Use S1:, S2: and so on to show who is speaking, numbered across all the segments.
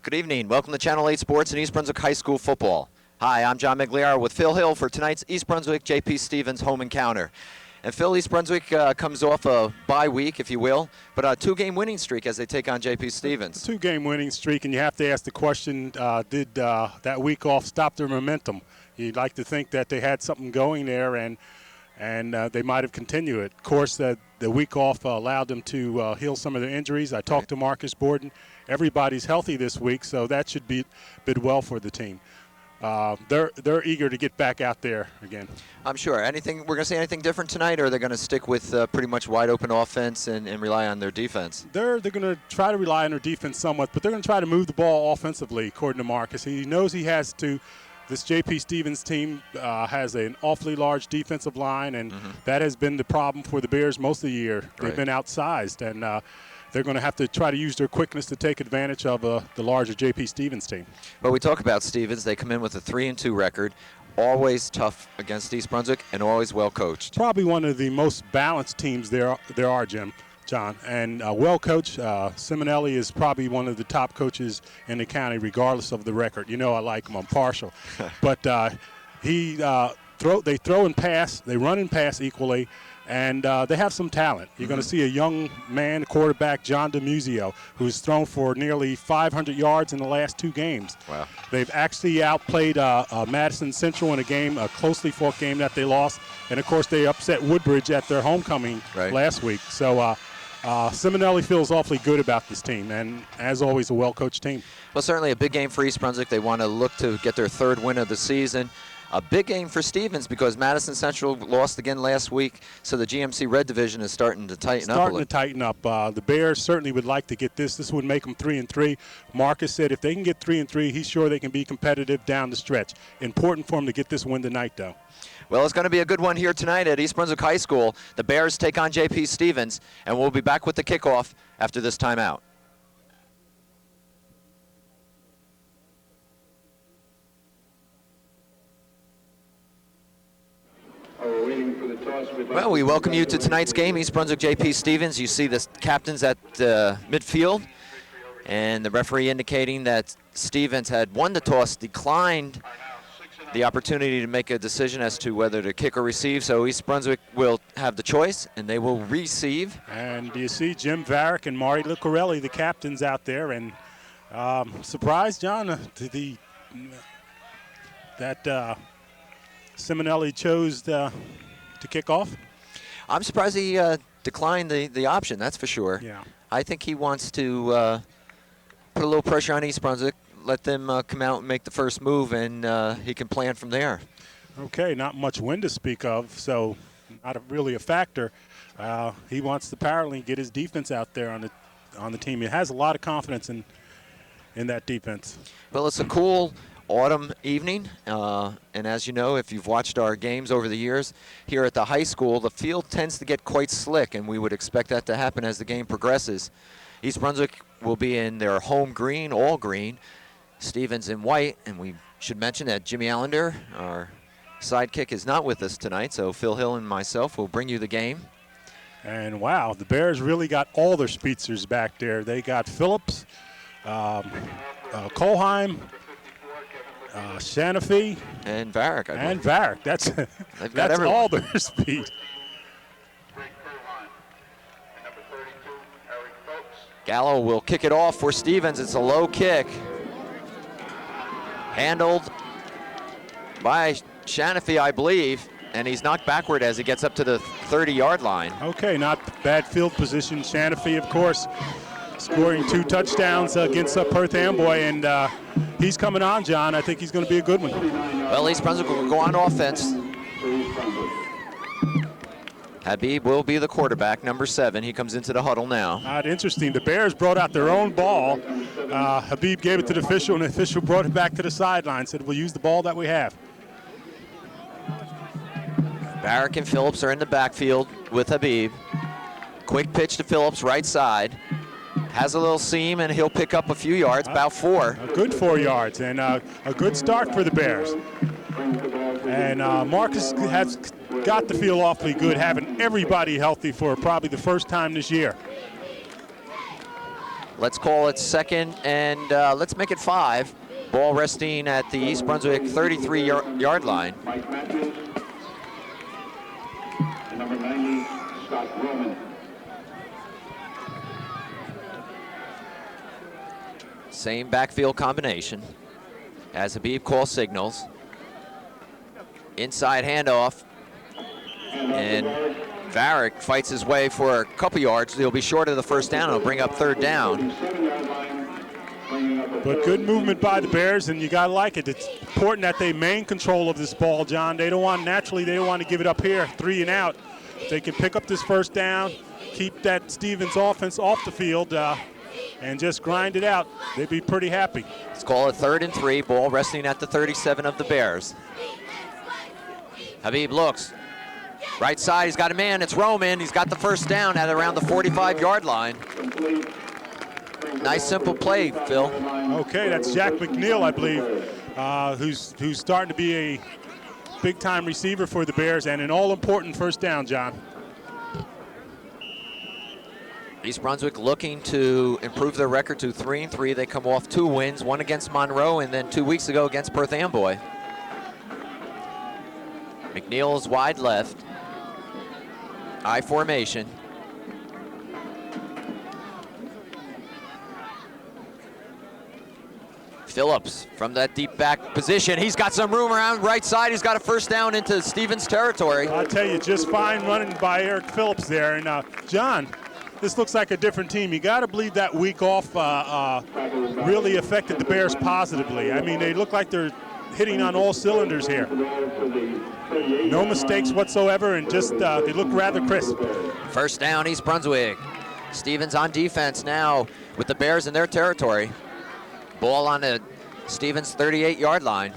S1: Good evening. Welcome to Channel 8 Sports and East Brunswick High School football. Hi, I'm John Meggiolaro with Phil Hill for tonight's East Brunswick J.P. Stevens home encounter. And Phil, East Brunswick comes off a bye week, if you will, but a two-game winning streak as they take on J.P. Stevens.
S2: Two-game winning streak, and you have to ask the question, did that week off stop their momentum? You'd like to think that they had something going there, and they might have continued it. Of course, the week off allowed them to heal some of their injuries. I talked to Marcus Borden. Everybody's healthy this week, so that should bid well for the team. They're eager to get back out there again.
S1: I'm sure. We're going to see anything different tonight, or are they going to stick with pretty much wide open offense and rely on their defense?
S2: They're going to try to rely on their defense somewhat, but they're going to try to move the ball offensively, according to Marcus. He knows he has to. This J.P. Stevens team has an awfully large defensive line, and that has been the problem for the Bears most of the year. They've been outsized, and they're going to have to try to use their quickness to take advantage of the larger J.P. Stevens team.
S1: But we talk about Stevens. They come in with a 3-2 record, always tough against East Brunswick and always well coached.
S2: Probably one of the most balanced teams there are, John. And well coached. Simonelli is probably one of the top coaches in the county, regardless of the record. You know I like him. I'm partial. But they throw and pass. They run and pass equally. And they have some talent. You're going to see a young man, quarterback, John DeMuzio, who's thrown for nearly 500 yards in the last two games.
S1: Wow.
S2: They've actually outplayed Madison Central in a closely fought game that they lost. And, of course, they upset Woodbridge at their homecoming last week. So Simonelli feels awfully good about this team, and, as always, a well-coached team.
S1: Well, certainly a big game for East Brunswick. They want to look to get their third win of the season. A big game for Stevens because Madison Central lost again last week, so the GMC Red Division is starting to tighten up a little.
S2: The Bears certainly would like to get this. This would make them 3-3. Marcus said if they can get 3-3, he's sure they can be competitive down the stretch. Important for them to get this win tonight, though.
S1: Well, it's going to be a good one here tonight at East Brunswick High School. The Bears take on J.P. Stevens, and we'll be back with the kickoff after this timeout. Well, we welcome you to tonight's game, East Brunswick J.P. Stevens. You see the captains at midfield, and the referee indicating that Stevens had won the toss, declined the opportunity to make a decision as to whether to kick or receive. So East Brunswick will have the choice, and they will receive.
S2: And you see Jim Varick and Marty Lucarelli, the captains out there, and surprised, John, that Simonelli chose to kick off.
S1: I'm surprised he declined the option, that's for sure.
S2: Yeah.
S1: I think he wants to put a little pressure on East Brunswick, let them come out and make the first move, and he can plan from there.
S2: Okay, not much wind to speak of, so not really a factor. He wants to apparently get his defense out there on the team. He has a lot of confidence in that defense.
S1: Well, it's a cool autumn evening, and as you know, if you've watched our games over the years here at the high school, the field tends to get quite slick, and we would expect that to happen as the game progresses. East Brunswick will be in their home green, all green, Stevens in white, and we should mention that Jimmy Allender, our sidekick, is not with us tonight, so Phil Hill and myself will bring you the game.
S2: And wow, the Bears really got all their speedsters back there. They got Phillips, Colheim, Shanafi,
S1: and Varick.
S2: That's all their speed.
S1: Gallo will kick it off for Stevens. It's a low kick. Handled by Shanafi, I believe, and he's knocked backward as he gets up to the 30-yard line.
S2: Okay, not bad field position. Shanafi, of course, scoring 2 touchdowns against Perth Amboy, and he's coming on, John. I think he's going to be a good one.
S1: Well, East Brunswick will go on offense. Habib will be the quarterback, number 7. He comes into the huddle now.
S2: Interesting. The Bears brought out their own ball. Habib gave it to the official, and the official brought it back to the sideline, said, we'll use the ball that we have.
S1: Barrick and Phillips are in the backfield with Habib. Quick pitch to Phillips, right side. Has a little seam, and he'll pick up a few yards, about 4.
S2: A good 4 yards, and a good start for the Bears. And Marcus has got to feel awfully good having everybody healthy for probably the first time this year.
S1: Let's call it second, and let's make it 5. Ball resting at the East Brunswick 33-yard line.
S3: Mike Matthews. And number 90, Scott Roman.
S1: Same backfield combination as Habib calls signals. Inside handoff, and Varick fights his way for a couple yards. He'll be short of the first down. He'll bring up 3rd down.
S2: But good movement by the Bears, and you gotta like it. It's important that they maintain control of this ball, John. They don't want to give it up here, 3 and out. If they can pick up this first down, keep that Stevens offense off the field, and just grind it out, they'd be pretty happy.
S1: Let's call it 3rd and 3. Ball resting at the 37 of the Bears. Habib looks. Right side, he's got a man. It's Roman. He's got the first down at around the 45-yard line. Nice simple play, Phil.
S2: Okay, that's Jack McNeil, I believe, who's starting to be a big-time receiver for the Bears, and an all-important first down, John.
S1: East Brunswick looking to improve their record to 3 and 3. They come off 2 wins, one against Monroe and then 2 weeks ago against Perth Amboy. McNeil is wide left. I formation. Phillips from that deep back position. He's got some room around right side. He's got a first down into Stevens territory.
S2: I'll tell you, just fine running by Eric Phillips there. And John, this looks like a different team. You got to believe that week off really affected the Bears positively. I mean, they look like they're hitting on all cylinders here. No mistakes whatsoever, and just they look rather crisp.
S1: First down, East Brunswick. Stevens on defense now with the Bears in their territory. Ball on the Stevens 38-yard line.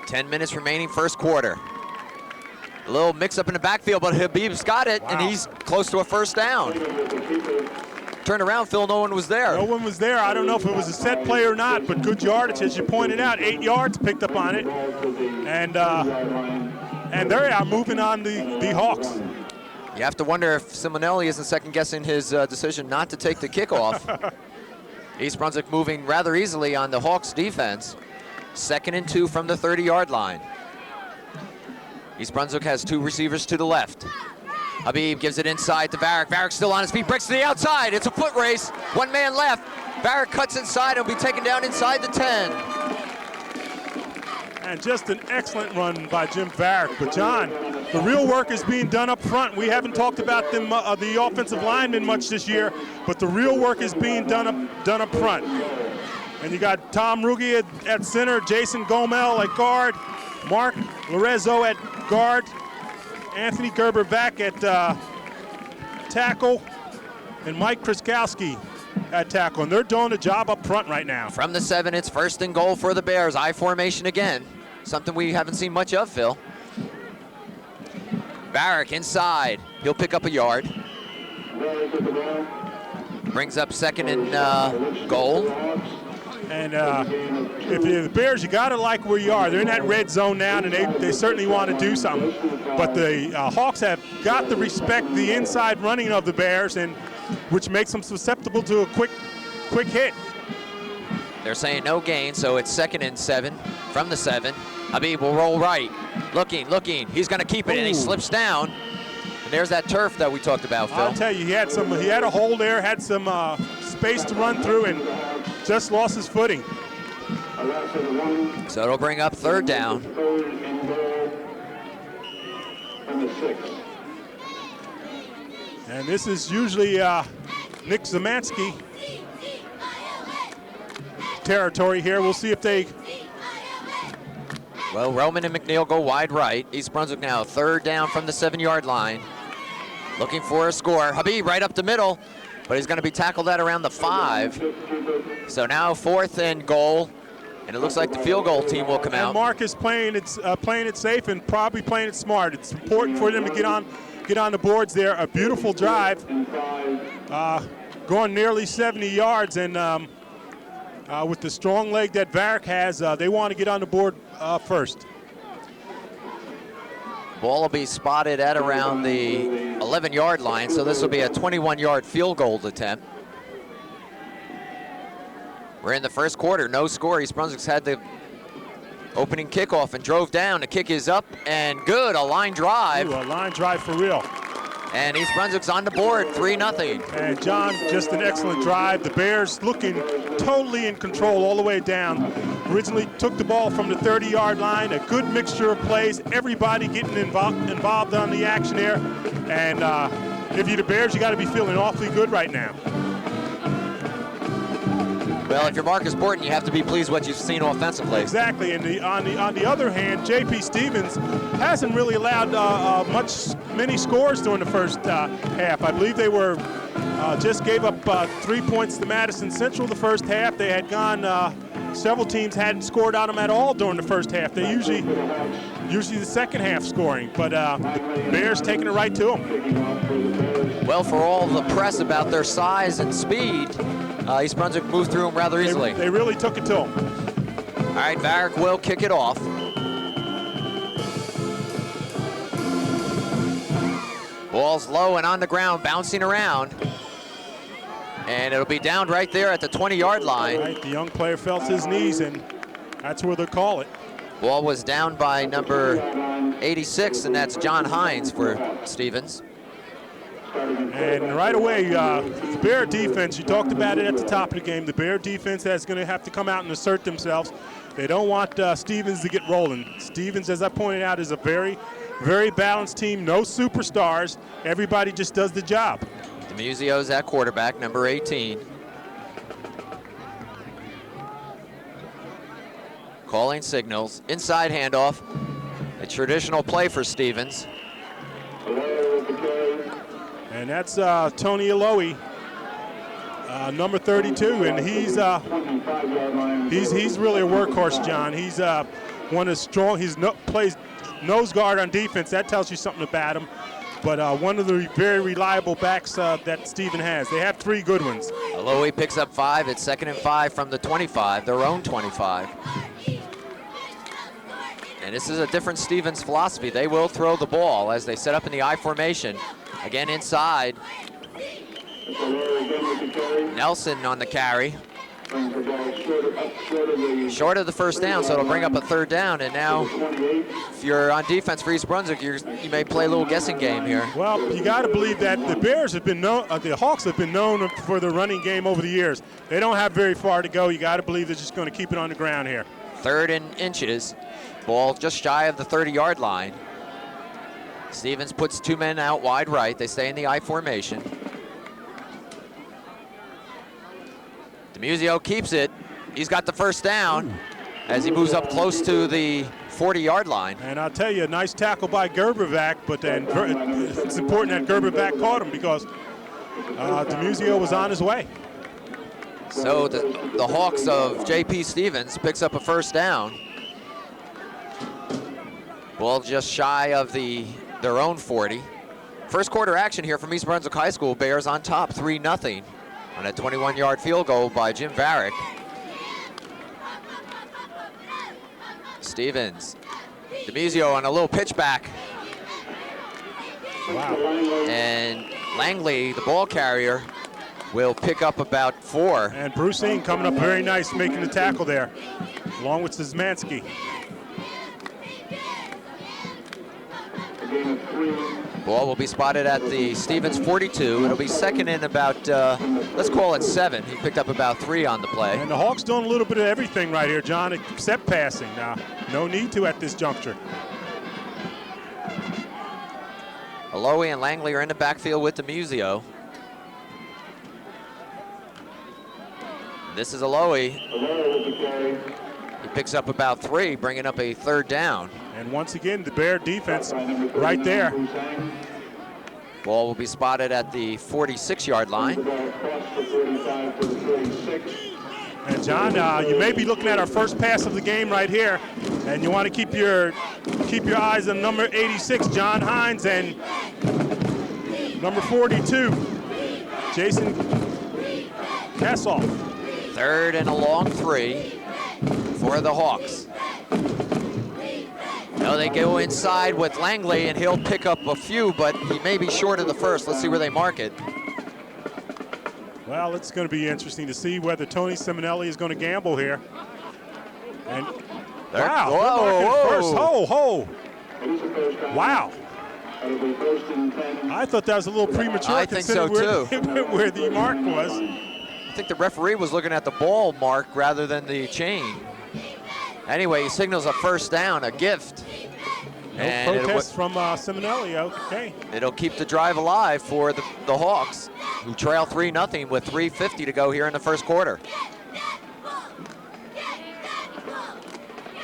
S1: 10 minutes remaining, first quarter. A little mix-up in the backfield, but Habib's got it, and he's close to a first down. Turned around, Phil, no one was there.
S2: No one was there. I don't know if it was a set play or not, but good yardage, as you pointed out. 8 yards picked up on it. And they are moving on the Hawks.
S1: You have to wonder if Simonelli isn't second-guessing his decision not to take the kickoff. East Brunswick moving rather easily on the Hawks defense. 2nd and 2 from the 30-yard line. East Brunswick has 2 receivers to the left. Habib gives it inside to Varick. Varick still on his feet, breaks to the outside. It's a foot race. 1 man left. Varick cuts inside. He'll be taken down inside the 10.
S2: And just an excellent run by Jim Varick. But John, the real work is being done up front. We haven't talked about them, the offensive linemen much this year, but the real work is being done up front. And you got Tom Rugi at center, Jason Gomel at guard, Mark Lorenzo at guard, Anthony Gerber back at tackle, and Mike Kriskowski at tackle. And they're doing a job up front right now.
S1: From the 7, it's 1st and goal for the Bears. I formation again. Something we haven't seen much of, Phil. Varick inside. He'll pick up a yard. Brings up 2nd and goal.
S2: And if you're the Bears, you got to like where you are. They're in that red zone now, and they certainly want to do something. But the Hawks have got to respect the inside running of the Bears, and which makes them susceptible to a quick hit.
S1: They're saying no gain, so it's 2nd and 7 from the 7. Habib will roll right. Looking. He's going to keep it, and he slips down. And there's that turf that we talked about, Phil.
S2: I'll tell you, he had a hole there, had some space to run through, and just lost his footing.
S1: So it'll bring up 3rd down.
S2: And this is usually Nick Zamansky territory here. We'll see if they...
S1: Well, Roman and McNeil go wide right. East Brunswick now 3rd down from the 7-yard line. Looking for a score. Habib right up the middle, but he's going to be tackled at around the 5. So now 4th and goal, and it looks like the field goal team will come out.
S2: And Mark is playing it safe and probably playing it smart. It's important for them to get on the boards there. A beautiful drive, going nearly 70 yards, and with the strong leg that Varick has, they want to get on the board first.
S1: Ball will be spotted at around the 11-yard line, so this will be a 21-yard field goal attempt. We're in the first quarter, no score. East Brunswick's had the opening kickoff and drove down. The kick is up and good, a line drive.
S2: Ooh, a line drive for real.
S1: And East Brunswick's on the board, 3-0.
S2: And John, just an excellent drive. The Bears looking totally in control all the way down. Originally took the ball from the 30-yard line, a good mixture of plays, everybody getting involved on the action there. And if you're the Bears, you got to be feeling awfully good right now.
S1: Well, if you're Marcus Borton, you have to be pleased what you've seen offensively.
S2: Exactly, and on the other hand, J.P. Stevens hasn't really allowed many scores during the first half. I believe they were just gave up 3 points to Madison Central the first half. They had gone, several teams hadn't scored on them at all during the first half. They usually the second half scoring, but the Bears taking it right to them.
S1: Well, for all the press about their size and speed, East Brunswick moved through them rather easily.
S2: They really took it to them.
S1: All right, Varick will kick it off. Ball's low and on the ground, bouncing around. And it'll be downed right there at the 20-yard line.
S2: Right, the young player felt his knees, and that's where they'll call it.
S1: Ball was down by number 86, and that's John Hines for Stevens.
S2: And right away, the Bear defense, you talked about it at the top of the game, the Bear defense is going to have to come out and assert themselves. They don't want Stevens to get rolling. Stevens, as I pointed out, is a very, very balanced team, no superstars. Everybody just does the job.
S1: DeMuzio's at quarterback, number 18. Calling signals, inside handoff, a traditional play for Stevens.
S2: And that's Tony Aloe, number 32, and he's really a workhorse, John. He's one of strong. Plays nose guard on defense. That tells you something about him. But one of the very reliable backs that Stephen has. They have 3 good ones.
S1: Aloe picks up 5. It's 2nd and 5 from the 25, their own 25. And this is a different Stevens philosophy. They will throw the ball as they set up in the I formation. Again inside. Nelson on the carry. Short of the first down, so it'll bring up a 3rd down. And now, if you're on defense for East Brunswick, you may play a little guessing game here.
S2: Well, you got to believe that the Bears have been known, the Hawks have been known for the running game over the years. They don't have very far to go. You got to believe they're just going to keep it on the ground here.
S1: 3rd and inches. Ball just shy of the 30-yard line. Stevens puts 2 men out wide right. They stay in the I formation. DeMuzio keeps it. He's got the first down as he moves up close to the 40-yard line.
S2: And I'll tell you, a nice tackle by Gerbervac, but then it's important that Gerbervac caught him because DeMuzio was on his way.
S1: So the Hawks of J.P. Stevens picks up a first down. Ball just shy of their own 40. First quarter action here from East Brunswick High School. Bears on top, 3-0 on a 21-yard field goal by Jim Varick. Stevens, DeMuzio on a little pitch back.
S2: Wow.
S1: And Langley, the ball carrier, will pick up about 4.
S2: And Bruce Ing coming up very nice, making the tackle there, along with Zizmansky.
S1: Ball will be spotted at the Stevens 42. It'll be 2nd and about, let's call it 7. He picked up about 3 on the play.
S2: And the Hawks doing a little bit of everything right here, John, except passing. No need to at this juncture.
S1: Aloe and Langley are in the backfield with DeMuzio. This is Aloe. He picks up about 3, bringing up a 3rd down.
S2: And once again, the Bear defense right there.
S1: Ball will be spotted at the 46-yard line.
S2: And John, you may be looking at our first pass of the game right here, and you want to keep your eyes on number 86, John Hines, and number 42, Jason Kassoff.
S1: 3rd and a long 3 for the Hawks. No, they go inside with Langley, and he'll pick up a few, but he may be short of the first. Let's see where they mark it.
S2: Well, it's going to be interesting to see whether Tony Simonelli is going to gamble here. And wow,
S1: whoa.
S2: First, ho. Wow. I thought that was a little premature.
S1: I think so too.
S2: Where the mark was.
S1: I think the referee was looking at the ball mark rather than the chain. Anyway, he signals a first down, a gift.
S2: No protest from Simonelli. Okay.
S1: It'll keep the drive alive for the Hawks, who trail 3-0 with 3:50 to go here in the first quarter.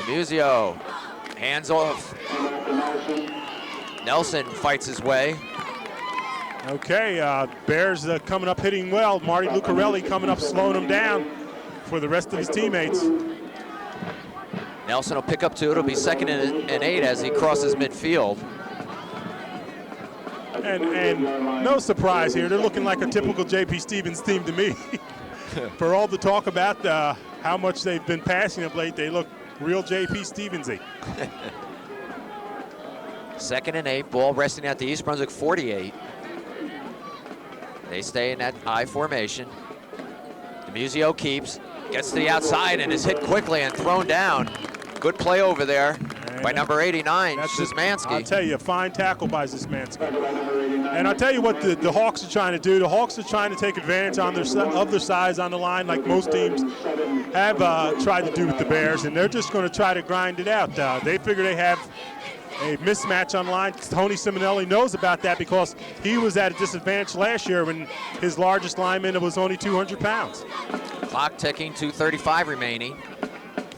S1: Muzio, hands off. Nelson fights his way.
S2: Okay, Bears coming up hitting well. Marty Lucarelli coming up slowing him down for the rest of his teammates.
S1: Nelson will pick up 2. It'll be 2nd and 8 as he crosses midfield.
S2: And no surprise here. They're looking like a typical J.P. Stevens team to me. For all the talk about how much they've been passing of late, they look real J.P. Stevensy.
S1: 2nd and 8, ball resting at the East Brunswick 48. They stay in that I formation. DeMuzio keeps, gets to the outside and is hit quickly and thrown down. Good play over there by number 89, Zismansky.
S2: I'll tell you, a fine tackle by Zismansky. And I'll tell you what the Hawks are trying to do. The Hawks are trying to take advantage of their size on the line, like most teams have tried to do with the Bears, and they're just going to try to grind it out. They figure they have a mismatch on line. Tony Simonelli knows about that because he was at a disadvantage last year when his largest lineman was only 200 pounds.
S1: Clock ticking, 2:35 remaining.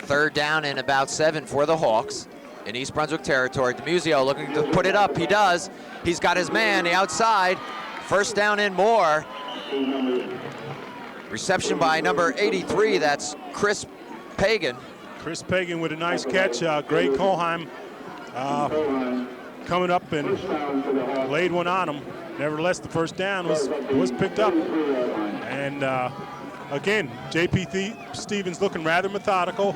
S1: 3rd down and about 7 for the Hawks in East Brunswick territory. DeMuzio looking to put it up. He does. He's got his man the outside. 1st down and more. Reception by number 83. That's Chris Pagan.
S2: Chris Pagan with a nice catch. Greg Kohlheim coming up and laid one on him. Nevertheless, the 1st down was picked up. And again, J.P. Stevens looking rather methodical.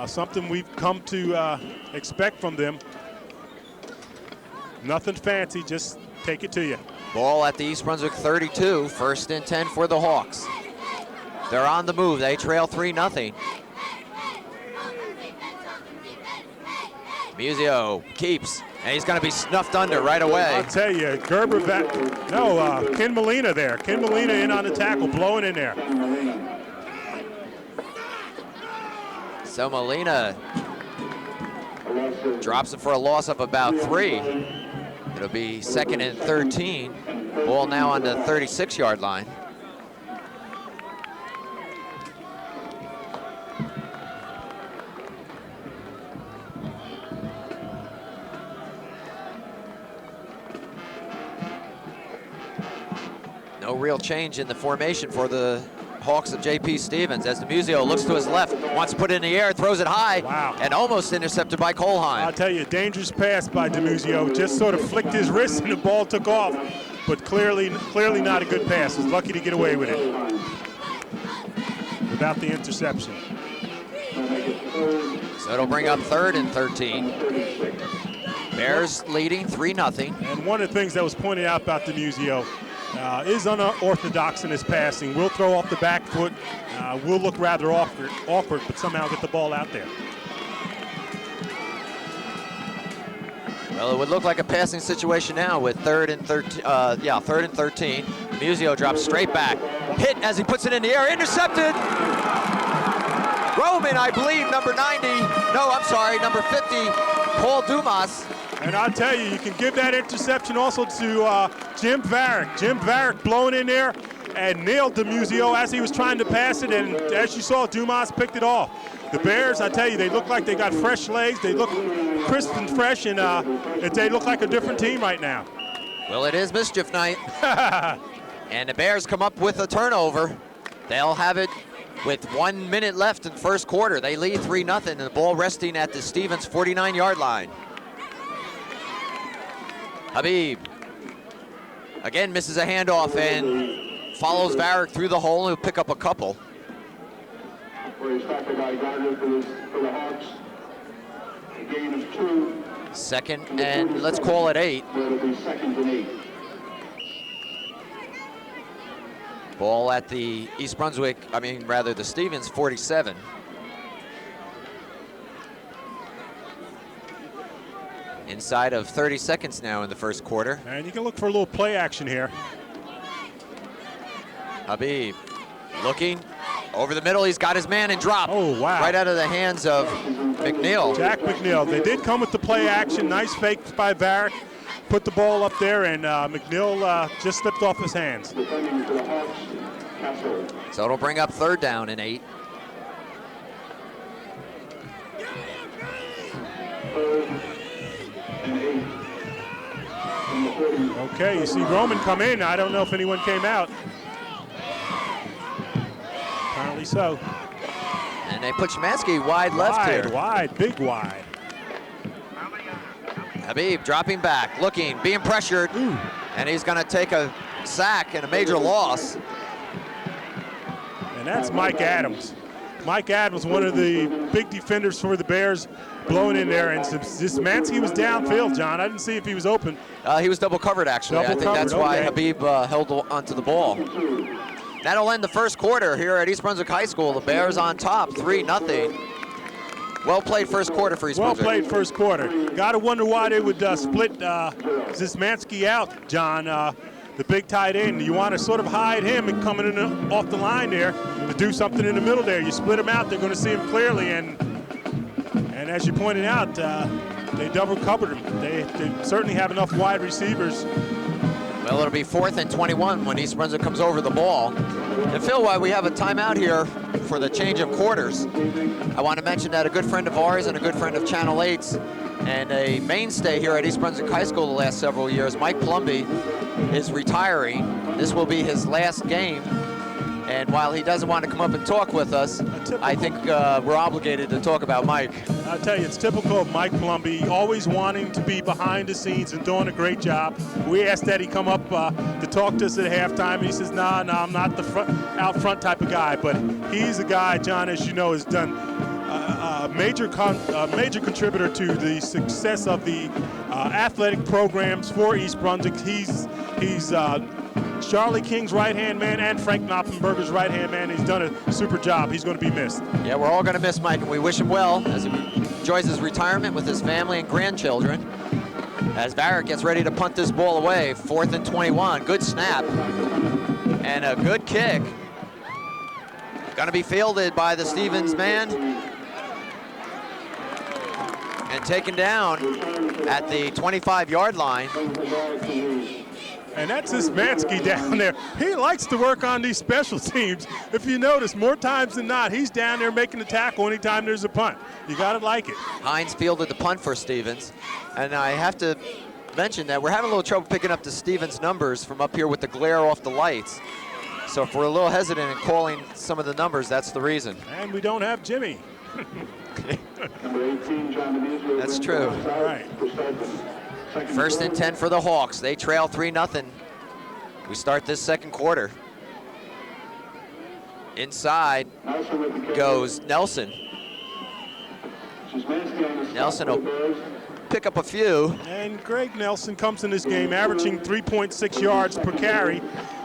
S2: Something we've come to expect from them. Nothing fancy, just take it to you.
S1: Ball at the East Brunswick 32, 1st and 10 for the Hawks. They're on the move. They trail 3-0. Muzio keeps, and he's going to be snuffed under right away.
S2: I'll tell you, Ken Molina there. Ken Molina in on the tackle, blowing in there.
S1: So Molina drops it for a loss of about 3. It'll be 2nd and 13. Ball now on the 36-yard line. No real change in the formation for the Hawks of J.P. Stevens as DeMuzio looks to his left, wants to put it in the air, throws it high, and almost intercepted by Kohlheim.
S2: I'll tell you, dangerous pass by DeMuzio. Just sort of flicked his wrist and the ball took off, but clearly not a good pass. Was lucky to get away with it without the interception.
S1: So it'll bring up 3rd and 13. Bears leading 3-0.
S2: And one of the things that was pointed out about DeMuzio is unorthodox in his passing. Will throw off the back foot, will look rather awkward, but somehow get the ball out there.
S1: Well, it would look like a passing situation now with 3rd and 13. 3rd and 13. Muzio drops straight back. Hit as he puts it in the air. Intercepted. Roman, I believe, number 90. No, I'm sorry, number 50, Paul Dumas.
S2: And I'll tell you, you can give that interception also to Jim Varick. Jim Varick blowing in there and nailed DeMuzio as he was trying to pass it, and as you saw, Dumas picked it off. The Bears, I tell you, they look like they got fresh legs. They look crisp and fresh, and they look like a different team right now.
S1: Well, it is mischief night. And the Bears come up with a turnover. They'll have it with 1 minute left in the first quarter. They lead 3-0, and the ball resting at the Stevens 49-yard line. Habib again misses a handoff and follows Varick through the hole and he'll pick up a couple.
S3: For the Hawks, a gain of 2.
S1: 2nd and let's call it 8.
S3: It'll be 2nd and 8.
S1: Ball at the the Stevens 47. Inside of 30 seconds now in the first quarter.
S2: And you can look for a little play action here.
S1: Habib looking over the middle. He's got his man and drop.
S2: Oh, wow.
S1: Right out of the hands of McNeil.
S2: Jack McNeil. They did come with the play action. Nice fake by Varick. Put the ball up there, and McNeil just slipped off his hands.
S1: So it'll bring up 3rd down and 8.
S2: Okay, you see Roman come in. I don't know if anyone came out. Apparently so.
S1: And they put Szymanski wide left here.
S2: Wide, big wide.
S1: Habib dropping back, looking, being pressured.
S2: Ooh.
S1: And he's going to take a sack and a major loss.
S2: And that's Mike Adams. Mike Adams, one of the big defenders for the Bears, blowing in there. And Szymanski was downfield, John. I didn't see if he was open.
S1: He was double covered, actually. I think that's why Habib held onto the ball. That'll end the first quarter here at East Brunswick High School. The Bears on top, 3-0. Well played first quarter for East Brunswick.
S2: Well played first quarter. Got to wonder why they would split Szymanski out, John. The big tight end. You want to sort of hide him and coming in off the line there to do something in the middle there. You split him out, they're going to see him clearly. And as you pointed out, they double covered him. They certainly have enough wide receivers.
S1: Well, it'll be 4th and 21 when East Brunswick comes over the ball. And Phil, while we have a timeout here for the change of quarters, I want to mention that a good friend of ours and a good friend of Channel 8's and a mainstay here at East Brunswick High School the last several years, Mike Plumby, is retiring. This will be his last game. And while he doesn't want to come up and talk with us, I think we're obligated to talk about Mike.
S2: I'll tell you, it's typical of Mike Plumby, always wanting to be behind the scenes and doing a great job. We asked that he come up to talk to us at halftime, and he says, no, I'm not the out front type of guy. But he's a guy, John, as you know, has done a major contributor to the success of the athletic programs for East Brunswick. He's Charlie King's right-hand man and Frank Knoppenberger's right-hand man. He's done a super job. He's going to be missed.
S1: Yeah, we're all going to miss Mike, and we wish him well as he enjoys his retirement with his family and grandchildren. As Varick gets ready to punt this ball away, 4th and 21. Good snap and a good kick. Going to be fielded by the Stevens man and taken down at the 25-yard line.
S2: And that's Szymanski down there. He likes to work on these special teams. If you notice, more times than not, he's down there making the tackle anytime there's a punt. You got to like it.
S1: Hines fielded the punt for Stevens. And I have to mention that we're having a little trouble picking up the Stevens numbers from up here with the glare off the lights. So if we're a little hesitant in calling some of the numbers, that's the reason.
S2: And we don't have Jimmy.
S1: That's true.
S2: All right.
S1: 1st and 10 for the Hawks. They trail 3-0. We start this second quarter. Inside goes Nelson. Nelson will pick up a few.
S2: And Greg Nelson comes in this game averaging 3.6 yards per carry,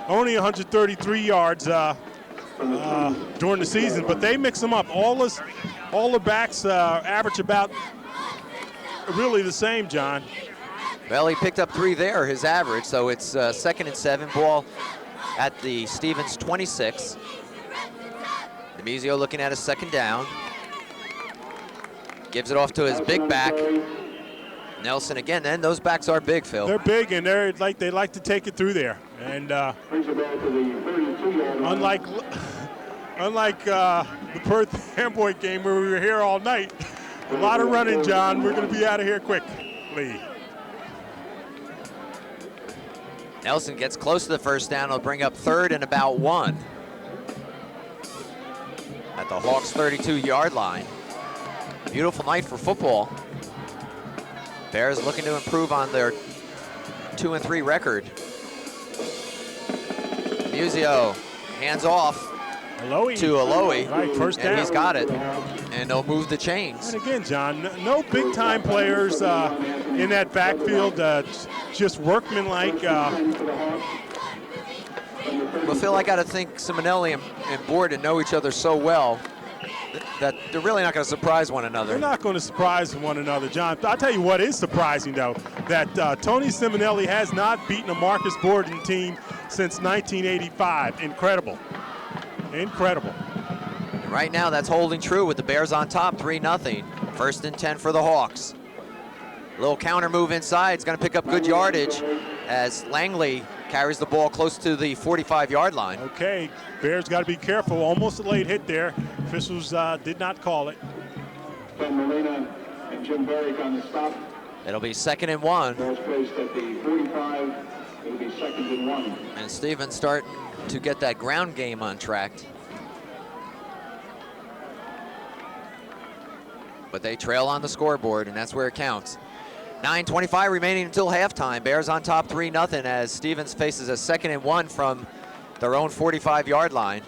S2: only 133 yards during the season, but they mix them up. All the backs average about really the same, John.
S1: Well, he picked up 3 there, his average, so it's 2nd and 7. Ball at the Stevens 26. Demizio looking at a 2nd down. Gives it off to his big back. Nelson again, and those backs are big, Phil.
S2: They're big, and they like to take it through there. And unlike the Perth Amboy game where we were here all night, a lot of running, John. We're going to be out of here quickly.
S1: Nelson gets close to the 1st down. He'll bring up 3rd and about 1 at the Hawks' 32-yard line. Beautiful night for football. Bears looking to improve on their 2-3 record. Muzio hands off to Aloe.
S2: Right, 1st down.
S1: And he's got it. And they'll move the chains.
S2: And again, John, no big-time players in that backfield. Just workmanlike.
S1: Well, Phil, I got to think Simonelli and Borden know each other so well that they're really not going to surprise one another.
S2: They're not going to surprise one another, John. I'll tell you what is surprising, though, that Tony Simonelli has not beaten a Marcus Borden team since 1985. Incredible. Incredible.
S1: And right now, that's holding true with the Bears on top, 3-0. 1st and 10 for the Hawks. Little counter move inside. It's going to pick up good yardage as Langley carries the ball close to the 45-yard line.
S2: Okay, Bears got to be careful. Almost a late hit there. Officials did not call it.
S3: Ken Molina and Jim Barrick on the stop.
S1: It'll be 2nd and 1.
S3: Ball's placed at the 45. It'll be 2nd and 1.
S1: And Stevens starting to get that ground game on track. But they trail on the scoreboard, and that's where it counts. 9:25 remaining until halftime. Bears on top 3-0 as Stevens faces a 2nd and 1 from their own 45-yard line.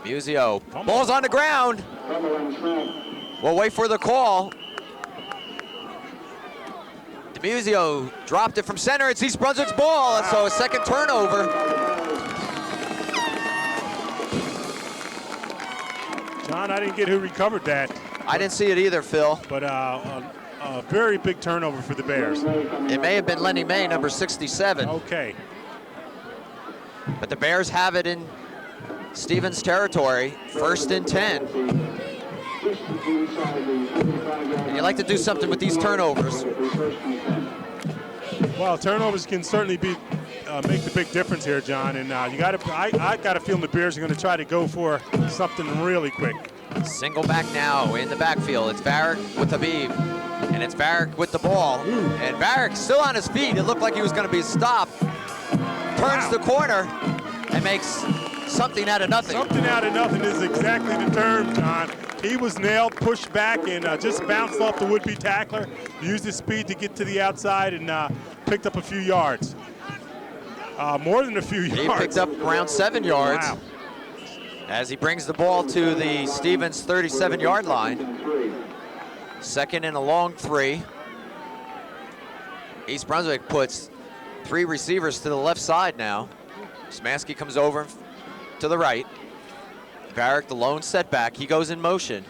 S1: Musio, ball's on the ground. We'll wait for the call. Musio dropped it from center. It's East Brunswick's ball, so a 2nd turnover.
S2: John, I didn't get who recovered that.
S1: I didn't see it either, Phil.
S2: But a very big turnover for the Bears.
S1: It may have been Lenny May, number 67.
S2: Okay.
S1: But the Bears have it in Stevens territory, 1st and 10. And you like to do something with these turnovers.
S2: Well, turnovers can certainly be make the big difference here, John. And I got a feeling the Bears are going to try to go for something really quick.
S1: Single back now in the backfield. It's Varick with Habib, and it's Varick with the ball. And Varick still on his feet. It looked like he was going to be stopped. Turns the corner and makes something out of nothing.
S2: Something out of nothing is exactly the term, John. He was nailed, pushed back, and just bounced off the would-be tackler. Used his speed to get to the outside and picked up a few yards. More than a few yards.
S1: He picked up around 7 yards.
S2: Wow.
S1: As he brings the ball to the Stevens 37-yard line. 2nd and a long 3. East Brunswick puts 3 receivers to the left side now. Smansky comes over to the right. Varick, the lone setback. He goes in motion.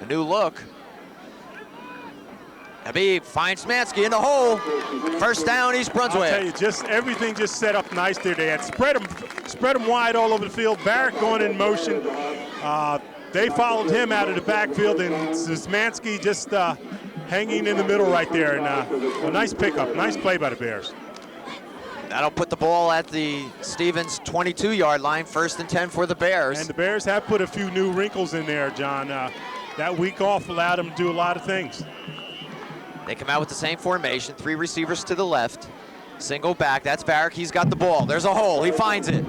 S1: A new look. Habib finds Smansky in the hole. 1st down, East Brunswick.
S2: I'll tell you, everything just set up nice there. They had spread them wide all over the field. Varick going in motion. They followed him out of the backfield, and Szymanski just hanging in the middle right there. And a nice pickup, nice play by the Bears.
S1: That'll put the ball at the Stevens 22-yard line, 1st and 10 for the Bears.
S2: And the Bears have put a few new wrinkles in there, John. That week off allowed them to do a lot of things.
S1: They come out with the same formation, 3 receivers to the left. Single back, that's Varick, he's got the ball. There's a hole, he finds it.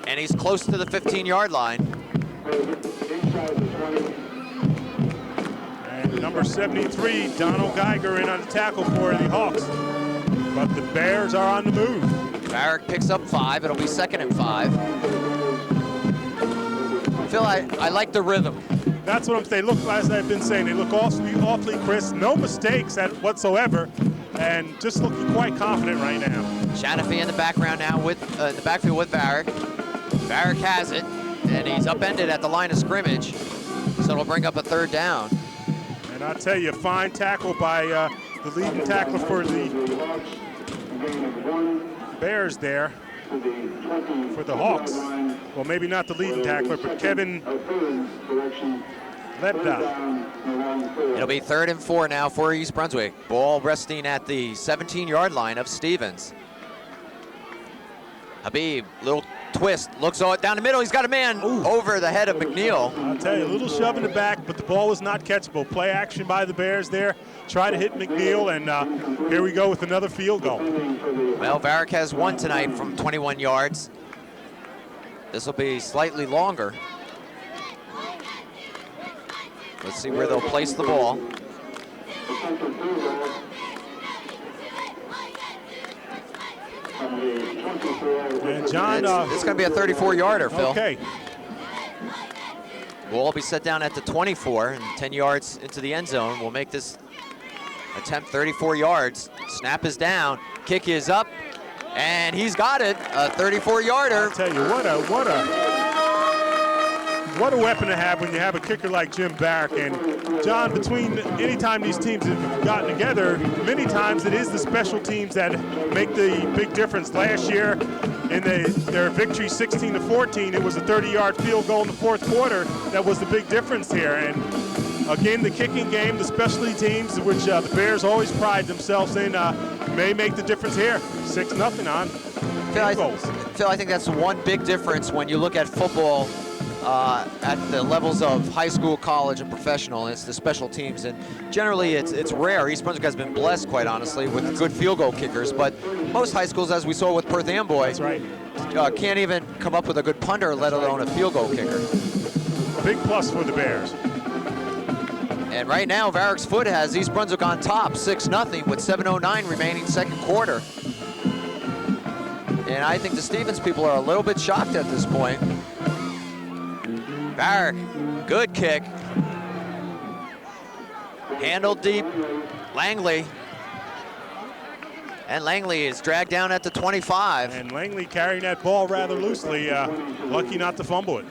S1: And he's close to the 15-yard line.
S2: And number 73, Donald Geiger in on the tackle for the Hawks. But the Bears are on the move.
S1: Varick picks up 5, it'll be 2nd and 5. Phil, I like the rhythm.
S2: That's what they look, as I've been saying, they look awfully crisp, no mistakes whatsoever, and just looking quite confident right now.
S1: Shanafi in the background now with the backfield with Varick. Varick has it, and he's upended at the line of scrimmage, so it'll bring up a 3rd down.
S2: And I'll tell you, fine tackle by the leading tackler for the Bears there. For the Hawks. Well, maybe not the leading tackler, but Kevin Lebda.
S1: It'll be 3rd and 4 now for East Brunswick. Ball resting at the 17-yard line of Stevens. Habib, little twist, looks down the middle. He's got a man over the head of McNeil.
S2: I'll tell you, a little shove in the back, but the ball was not catchable. Play action by the Bears there. Try to hit McNeil, and here we go with another field goal.
S1: Well, Varick has 1 tonight from 21 yards. This will be slightly longer. Let's see where they'll place the ball.
S2: And John,
S1: it's going to be a 34-yarder, Phil.
S2: Okay.
S1: We'll all be set down at the 24, and 10 yards into the end zone. We'll make this attempt 34 yards. Snap is down. Kick is up. And he's got it, a 34-yarder.
S2: I'll tell you, what a weapon to have when you have a kicker like Jim Barrick. And John, between any time these teams have gotten together, many times it is the special teams that make the big difference. Last year in their victory 16-14, it was a 30-yard field goal in the fourth quarter that was the big difference here. And again, the kicking game, the specialty teams, which the Bears always pride themselves in, may make the difference here. 6-0 on field goals.
S1: Phil, I think that's one big difference when you look at football at the levels of high school, college, and professional. It's the special teams, and generally it's rare. East Brunswick has been blessed, quite honestly, with good field goal kickers, but most high schools, as we saw with Perth Amboy,
S2: that's right,
S1: can't even come up with a good punter, let alone a field goal kicker.
S2: Big plus for the Bears.
S1: And right now, Varick's Foot has East Brunswick on top, 6-0, with 7:09 remaining second quarter. And I think the Stevens people are a little bit shocked at this point. Varick, good kick. Handled deep, Langley. And Langley is dragged down at the 25.
S2: And Langley carrying that ball rather loosely, lucky not to fumble it.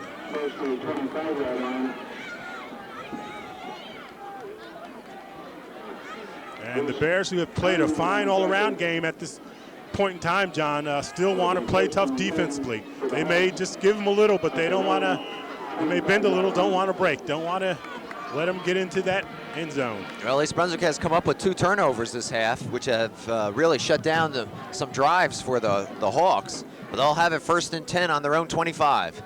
S2: And the Bears, who have played a fine all-around game at this point in time, John, still want to play tough defensively. They may just give them a little, but they don't want to. They may bend a little, don't want to break, don't want to let them get into that end zone.
S1: Well, East Brunswick has come up with 2 turnovers this half, which have really shut down some drives for the Hawks. But they'll have it 1st and 10 on their own 25.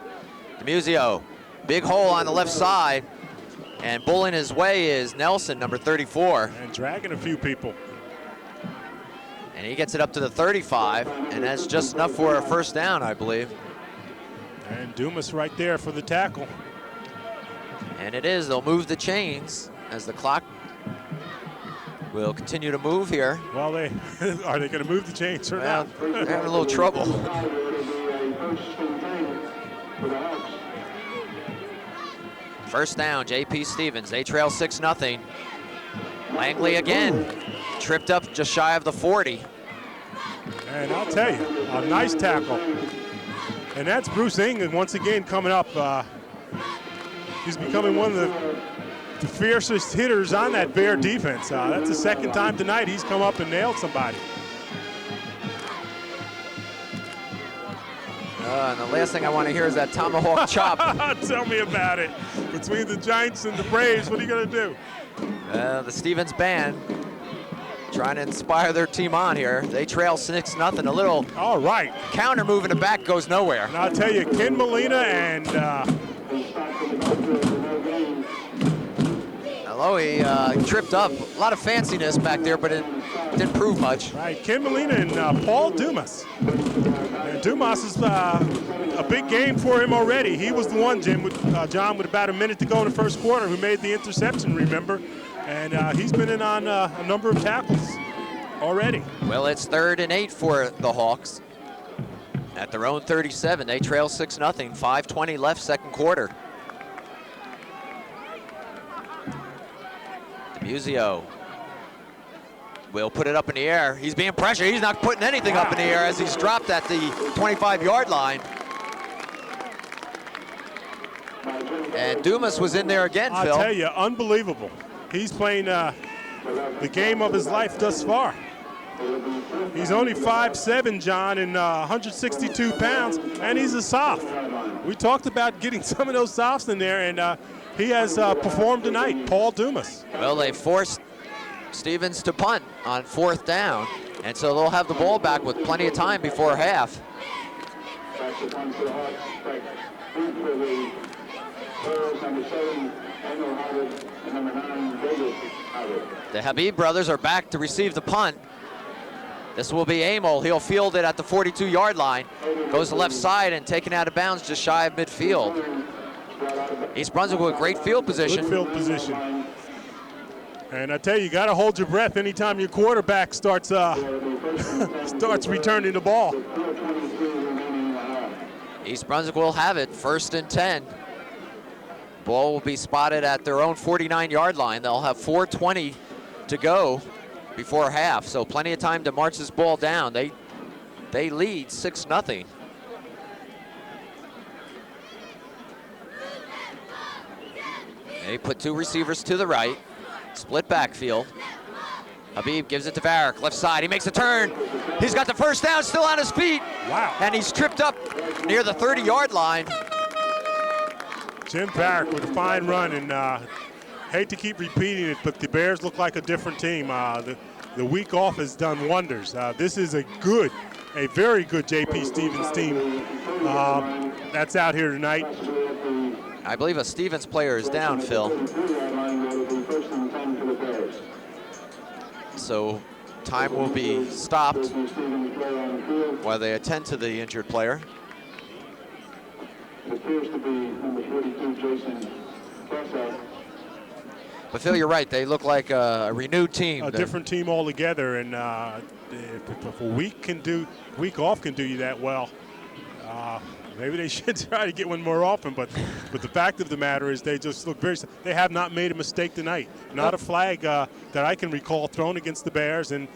S1: DeMuzio, big hole on the left side, and bulling his way is Nelson, number 34.
S2: And dragging a few people.
S1: And he gets it up to the 35, and that's just enough for a 1st down, I believe.
S2: And Dumas right there for the tackle.
S1: And it is. They'll move the chains as the clock will continue to move here.
S2: Well, are they going to move the chains or not?
S1: They're having a little trouble. First down, J.P. Stevens. They trail 6-0. Langley again, tripped up just shy of the 40.
S2: And I'll tell you, a nice tackle. And that's Bruce England once again coming up. He's becoming one of the fiercest hitters on that Bear defense. That's the 2nd time tonight he's come up and nailed somebody.
S1: And the last thing I want to hear is that tomahawk chop.
S2: Tell me about it. Between the Giants and the Braves, what are you going to do?
S1: The Stevens band trying to inspire their team on here. They trail 6-0. A little
S2: all right
S1: counter move in the back goes nowhere.
S2: And I'll tell you, Ken Molina and
S1: He tripped up. A lot of fanciness back there, but it didn't prove much.
S2: Right, Ken Molina and Paul Dumas. And Dumas is a big game for him already. He was the one, John, with about a minute to go in the first quarter, who made the interception, remember? And he's been in on a number of tackles already.
S1: Well, it's 3rd and 8 for the Hawks. At their own 37, they trail 6-0, 5:20 left, second quarter. DeMuzio will put it up in the air. He's being pressured. He's not putting anything up in the air as he's dropped at the 25-yard line. And Dumas was in there again, Phil.
S2: I'll tell you, unbelievable. He's playing the game of his life thus far. He's only 5'7", John, and 162 pounds, and he's a soph. We talked about getting some of those sophs in there, and he has performed tonight, Paul Dumas.
S1: Well, they forced Stevens to punt on 4th down, and so they'll have the ball back with plenty of time before half. The Habib brothers are back to receive the punt. This will be Amol. He'll field it at the 42-yard line. Goes to left side and taken out of bounds just shy of midfield. East Brunswick with great field position.
S2: Good field position. And I tell you, you got to hold your breath anytime your quarterback starts starts returning the ball.
S1: East Brunswick will have it, 1st and 10. Ball will be spotted at their own 49-yard line. They'll have 4:20 to go before half, so plenty of time to march this ball down. They They lead 6-0. They put 2 receivers to the right, split backfield. Habib gives it to Varick, left side. He makes a turn. He's got the first down, still on his feet.
S2: Wow.
S1: And he's tripped up near the 30-yard line.
S2: Jim Varick with a fine run, and hate to keep repeating it, but the Bears look like a different team. The week off has done wonders. This is a very good J.P. Stevens team that's out here tonight.
S1: I believe a Stevens player is down, Phil. So time will be stopped while they attend to the injured player.
S3: Appears to be number 42, Jason Kessler.
S1: But Phil, you're right. They look like a renewed team.
S2: A different team altogether, and if a week off can do you that well, maybe they should try to get one more often. But the fact of the matter is, they just look they have not made a mistake tonight. Not a flag that I can recall thrown against the Bears, and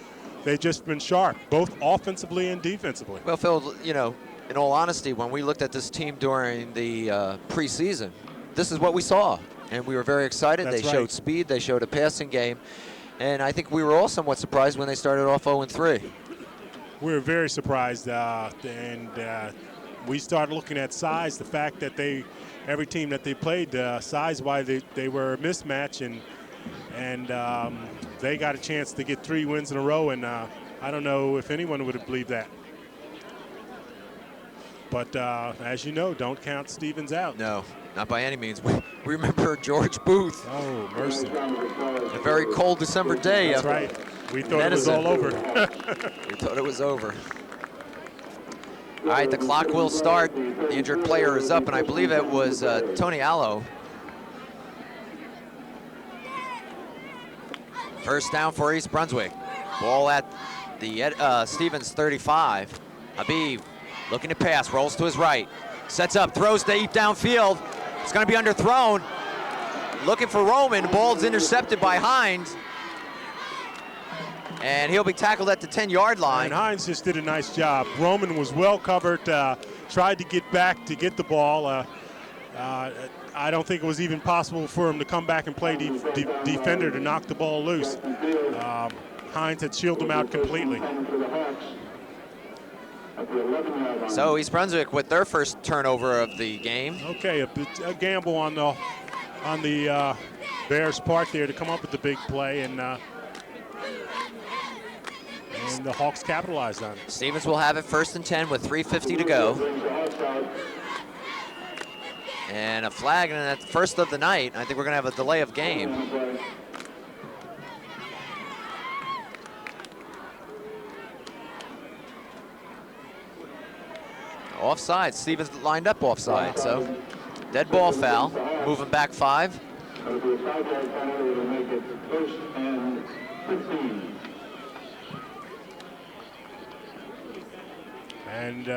S2: they've just been sharp, both offensively and defensively.
S1: Well, Phil, you know, in all honesty, when we looked at this team during the preseason, this is what we saw. And we were very excited.
S2: That's
S1: they
S2: right.
S1: showed speed. They showed a passing game. And I think we were all somewhat surprised when they started off 0-3.
S2: We were very surprised, and we started looking at size. The fact that every team that they played, size-wise, they were a mismatch, and they got a chance to get 3 wins in a row. And I don't know if anyone would have believed that. But as you know, don't count Stevens out.
S1: No, not by any means. We remember George Booth.
S2: Oh, mercy.
S1: A very cold December day.
S2: That's right. We thought it was all over.
S1: We thought it was over. All right, the clock will start. The injured player is up, and I believe it was Tony Allo. First down for East Brunswick. Ball at the Stevens 35. Habib looking to pass, rolls to his right. Sets up, throws deep downfield. It's going to be underthrown. Looking for Roman. Ball's intercepted by Hines. And he'll be tackled at the 10-yard line.
S2: And Hines just did a nice job. Roman was well covered, tried to get back to get the ball. I don't think it was even possible for him to come back and play defender to knock the ball loose. Hines had shielded him out completely.
S1: So East Brunswick with their first turnover of the game.
S2: Okay, a gamble on the Bears' part there to come up with the big play, and the Hawks capitalized on it.
S1: Stevens will have it 1st and 10 with 3:50 to go. And a flag, and at the first of the night, I think we're going to have a delay of game. Offside. Stevens lined up offside, so dead ball foul. Moving back 5.
S2: And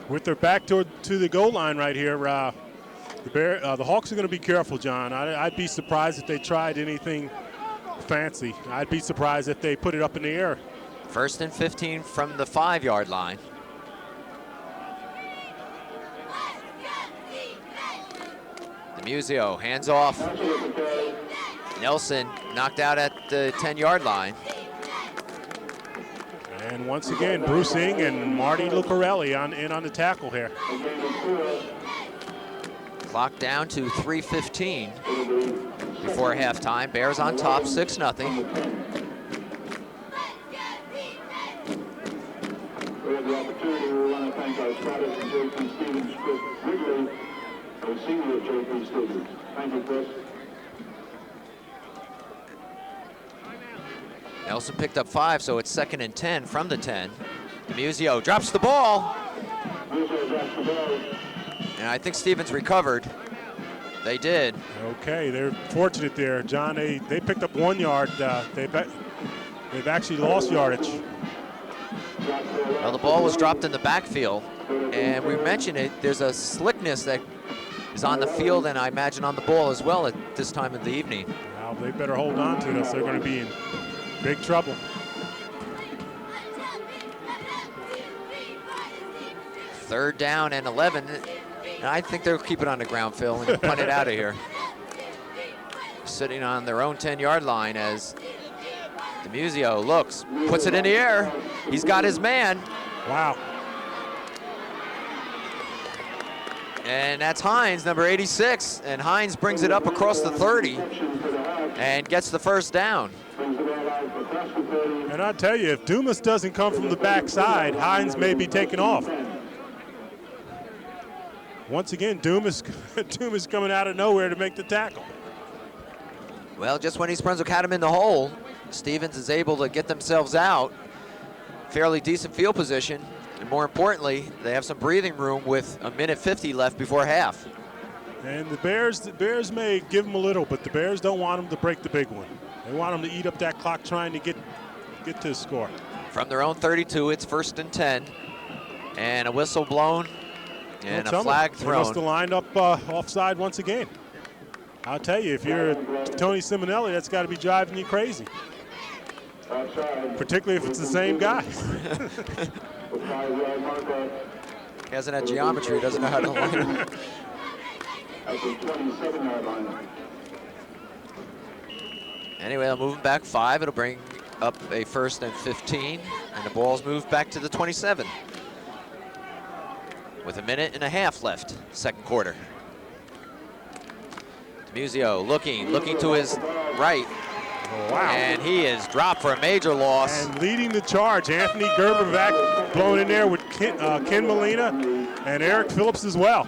S2: with their back to the goal line right here, the Hawks are going to be careful, John. I'd be surprised if they tried anything fancy. I'd be surprised if they put it up in the air.
S1: 1st and 15 from the 5-yard line. Musio, hands off. Nelson knocked out at the 10-yard line.
S2: And once again, Bruce Ing and Marty Lucarelli in on the tackle here.
S1: Clock down to 3:15 before halftime. Bears on top, 6-0.
S3: We have the opportunity. We want to thank our spotters and J.P. Stevens, Chris Wrigley, our senior J.P. Stevens. Thank you, Chris.
S1: Nelson picked up 5, so it's 2nd and 10 from the 10. Musio drops the ball.
S3: Musio drops the ball.
S1: And I think Stevens recovered. They did.
S2: Okay, they're fortunate there, John. They picked up 1 yard. They've actually lost yardage.
S1: Well, the ball was dropped in the backfield, and we mentioned it. There's a slickness that is on the field, and I imagine on the ball as well at this time of the evening.
S2: Well, they better hold on to this. They're going to be in big trouble.
S1: 3rd down and 11. And I think they'll keep it on the ground, Phil, and punt it out of here. Sitting on their own 10-yard line as DeMuzio looks, puts it in the air. He's got his man.
S2: Wow.
S1: And that's Hines, number 86. And Hines brings it up across the 30 and gets the 1st down.
S2: And I tell you, if Dumas doesn't come from the backside, Hines may be taken off. Once again, Dumas coming out of nowhere to make the tackle.
S1: Well, just when East Brunswick had him in the hole, Stevens is able to get themselves out. Fairly decent field position. And more importantly, they have some breathing room with 1:50 left before half.
S2: And the Bears may give them a little, but the Bears don't want them to break the big one. They want them to eat up that clock trying to get to the score.
S1: From their own 32, it's 1st and 10. And a whistle blown and a flag thrown.
S2: They must have lined up offside once again. I'll tell you, if you're Tony Simonelli, that's got to be driving you crazy. Particularly if it's the same guy.
S1: He hasn't had geometry, doesn't know how to line up. Anyway, they'll move him back 5. It'll bring up a 1st and 15, and the ball's moved back to the 27. With 1.5 minutes left, 2nd quarter. DeMuzio looking to his right.
S2: Wow.
S1: And he is dropped for a major loss.
S2: And leading the charge, Anthony Gerbervac blown in there with Ken Molina and Eric Phillips as well.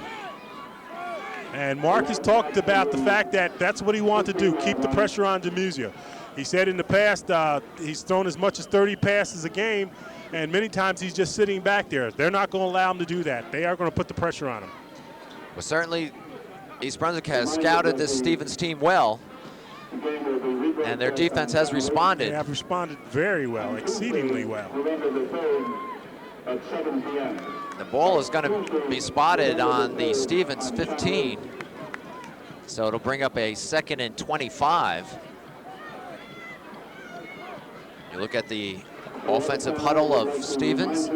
S2: And Marcus talked about the fact that that's what he wanted to do, keep the pressure on DeMuzio. He said in the past he's thrown as much as 30 passes a game, and many times he's just sitting back there. They're not going to allow him to do that. They are going to put the pressure on him.
S1: Well, certainly East Brunswick has scouted this Stevens team well, and their defense has responded.
S2: They have responded very well, exceedingly well.
S1: The ball is going to be spotted on the Stevens 15, so it'll bring up a 2nd and 25. You look at the offensive huddle of Stevens.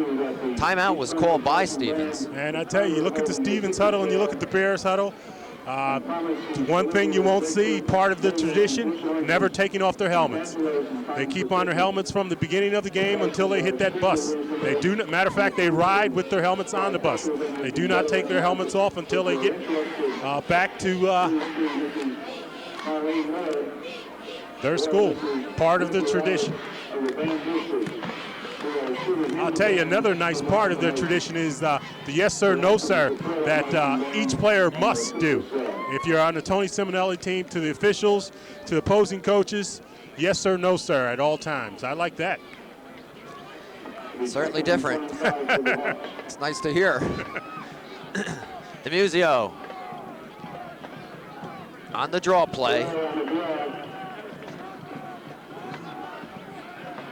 S1: Timeout was called by Stevens.
S2: And I tell you look at the Stevens huddle and you look at the Bears huddle. One thing you won't see, part of the tradition, never taking off their helmets. They keep on their helmets from the beginning of the game until they hit that bus. They do not, matter of fact, they ride with their helmets on the bus. They do not take their helmets off until they get back to their school. Part of the tradition. I'll tell you another nice part of their tradition is the yes sir, no sir that each player must do. If you're on the Tony Simonelli team, to the officials, to the opposing coaches, yes sir, no sir at all times. I like that.
S1: Certainly different. It's nice to hear. DeMuzio on the draw play.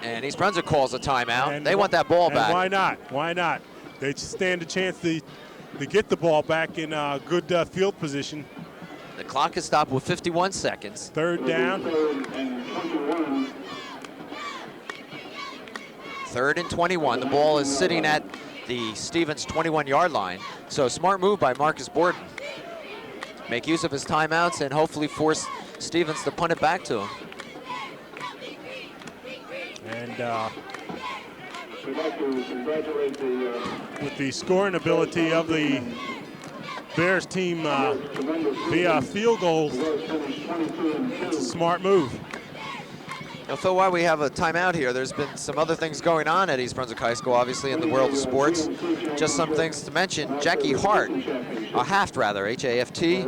S1: And East Brunswick calls a timeout.
S2: And
S1: they want that ball back.
S2: Why not? Why not? They stand a chance to get the ball back in good field position.
S1: The clock is stopped with 51 seconds.
S2: 3rd down.
S1: 3rd and 21. The ball is sitting at the Stevens 21-yard line. So smart move by Marcus Borden. Make use of his timeouts and hopefully force Stevens to punt it back to him. And
S3: we'd like to congratulate
S2: with the scoring ability of the Bears team via field goal, it's a smart move.
S1: Now, Phil, while we have a timeout here, there's been some other things going on at East Brunswick High School, obviously, in the world of sports. Just some things to mention. Jackie Hart, Haft rather, H-A-F-T,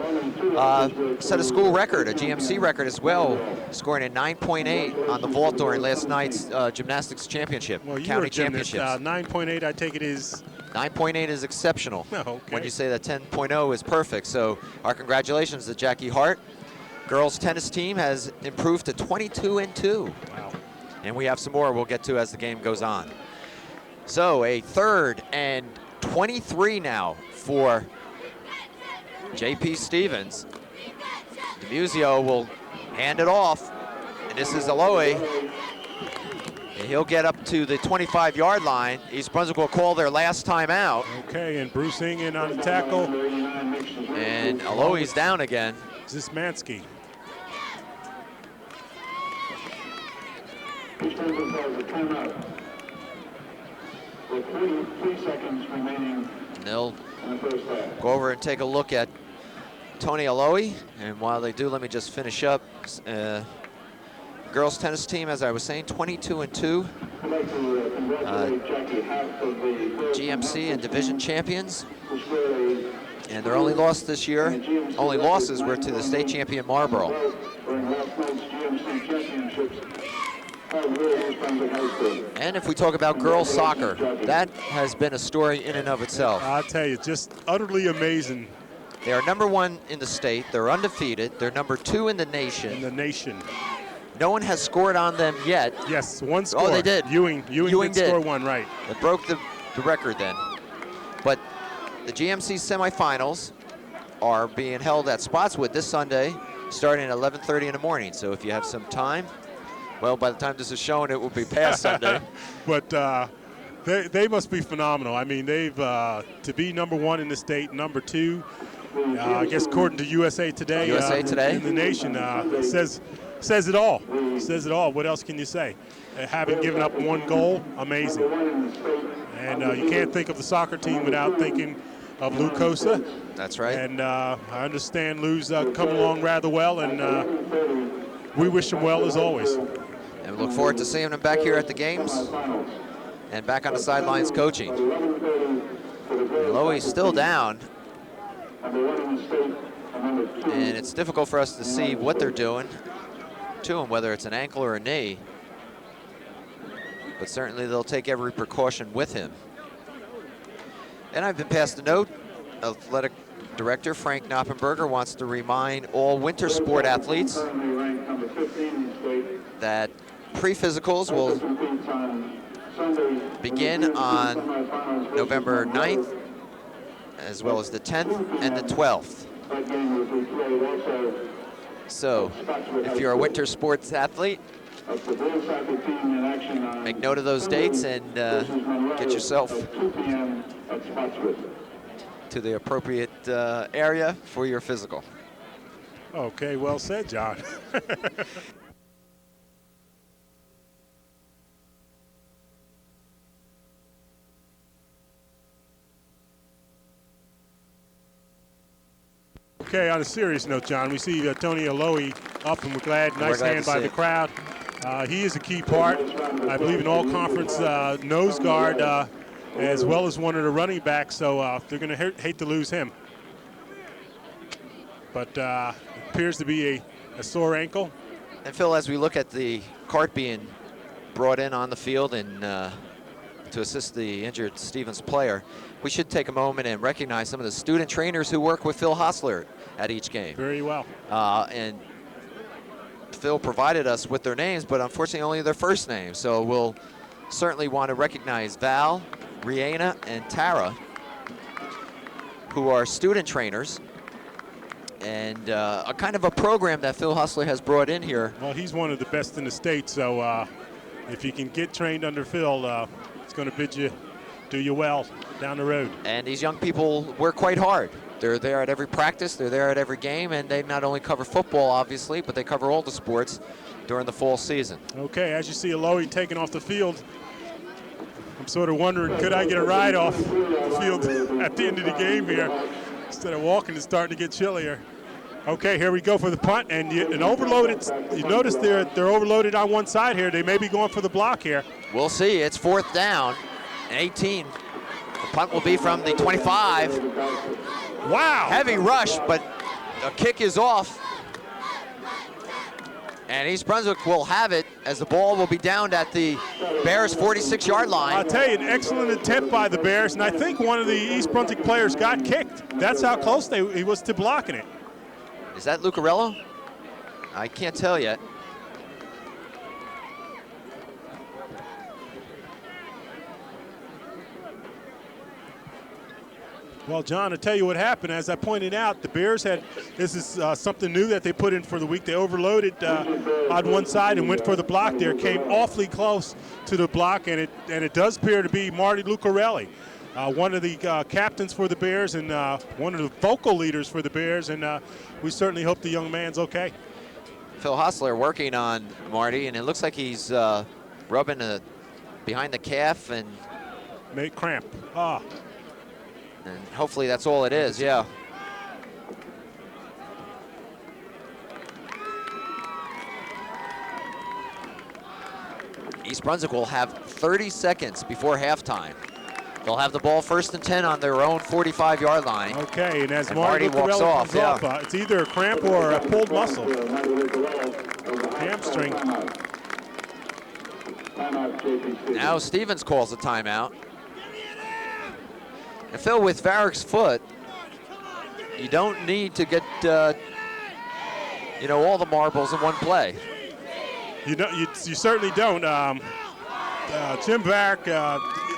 S1: set a school record, a GMC record as well, scoring a 9.8 on the vault during last night's gymnastics championship,
S2: well,
S1: county championships.
S2: 9.8, I take it is?
S1: 9.8 is exceptional.
S2: Okay.
S1: When you say that 10.0 is perfect. So our congratulations to Jackie Hart. Girls tennis team has improved to 22-2.
S2: Wow.
S1: And we have some more we'll get to as the game goes on. So a 3rd and 23 now for J.P. Stevens. DeMuzio will hand it off. And this is Aloe. He'll get up to the 25-yard line. East Brunswick will call their last timeout.
S2: Okay, and Bruce in on the tackle.
S1: And Aloi's down again.
S2: Zismansky.
S3: East Brunswick has a timeout with 3 seconds remaining
S1: And they'll
S3: in the first half.
S1: go over and take a look at Tony Aloi. And while they do, let me just finish up. Girls tennis team, as I was saying, 22-2.
S3: I'd like to congratulate Jackie, half of the
S1: GMC and division champions.
S3: who scored
S1: And their only loss this year, only losses were to the state champion Marlboro.
S3: during last night's GMC championships. East Brunswick High School.
S1: And if we talk about girls soccer, that has been a story in and of itself.
S2: I'll tell you, just utterly amazing
S1: They are #1 in the state. They're undefeated. They're #2 in the
S2: in
S1: nation.
S2: the nation.
S1: No one has scored on them yet.
S2: Yes, one score.
S1: Oh, they did.
S2: Ewing did
S1: did.
S2: score one, right.
S1: It broke the record then. But the GMC semifinals are being held at Spotswood this Sunday, starting at 11:30 in the morning. So if you have some time, well, by the time this is shown, it will be past Sunday.
S2: But they must be phenomenal. I mean, they've to be #1 in the state, #2. I guess according to USA Today, in the nation, says it all. Says it all. What else can you say? Having given up one goal, amazing. And you can't think of the soccer team without thinking of Lou Cosa.
S1: That's right.
S2: And I understand Lou's coming along rather well, and we wish him well as always.
S1: And we look forward to seeing him back here at the games and back on the sidelines coaching. Loe's still down. And it's difficult for us to see what they're doing to him, whether it's an ankle or a knee. But certainly they'll take every precaution with him. And I've been passed a note. Athletic Director Frank Knoppenberger wants to remind all winter sport athletes that pre-physicals will begin on November 9th, as well as the 10th and the 12th. So if you're a winter sports athlete, make note of those dates and get yourself to the appropriate area for your physical.
S2: Okay, well said, John. Okay, on a serious note, John, we see Tony Aloi up, and we're glad. Nice hand by the crowd. He is a key part, I believe, in all conference nose guard, as well as one of the running backs, so they're going to hate to lose him. But it appears to be a sore ankle.
S1: And Phil, as we look at the cart being brought in on the field and to assist the injured Stevens player, we should take a moment and recognize some of the student trainers who work with Phil Hostler at each game.
S2: Very well.
S1: And Phil provided us with their names, but unfortunately only their first names. So we'll certainly want to recognize Val, Rihanna, and Tara, who are student trainers, and a kind of a program that Phil Hostler has brought in here.
S2: Well, he's one of the best in the state, so if you can get trained under Phil, it's going to do you well down the road.
S1: And these young people work quite hard. They're there at every practice, they're there at every game, and they not only cover football, obviously, but they cover all the sports during the fall season.
S2: Okay, as you see Aloi taking off the field, I'm sort of wondering, could I get a ride off the field at the end of the game here? Instead of walking, it's starting to get chillier. Okay, here we go for the punt, and an overloaded, you notice they're overloaded on one side here. They may be going for the block here.
S1: We'll see, it's 4th down, 18. The punt will be from the 25.
S2: Wow.
S1: Heavy rush, but the kick is off. And East Brunswick will have it as the ball will be downed at the Bears' 46-yard line.
S2: I'll tell you, an excellent attempt by the Bears, and I think one of the East Brunswick players got kicked. That's how close he was to blocking it.
S1: Is that Lucarello? I can't tell yet.
S2: Well, John, I'll tell you what happened. As I pointed out, the Bears had, this is something new that they put in for the week. They overloaded on one side and went for the block there. Came awfully close to the block, and it does appear to be Marty Lucarelli, one of the captains for the Bears and one of the vocal leaders for the Bears, and we certainly hope the young man's okay.
S1: Phil Hostler working on Marty, and it looks like he's rubbing behind the calf and
S2: Make cramp.
S1: And hopefully that's all it is, yeah. East Brunswick will have 30 seconds before halftime. They'll have the ball 1st and 10 on their own 45-yard line.
S2: Okay, and as
S1: Marty walks off,
S2: it's either a cramp or a pulled muscle. Hamstring.
S1: Now Stevens calls a timeout. And Phil, with Varick's foot, you don't need to get, all the marbles in one play.
S2: You certainly don't. Jim Varick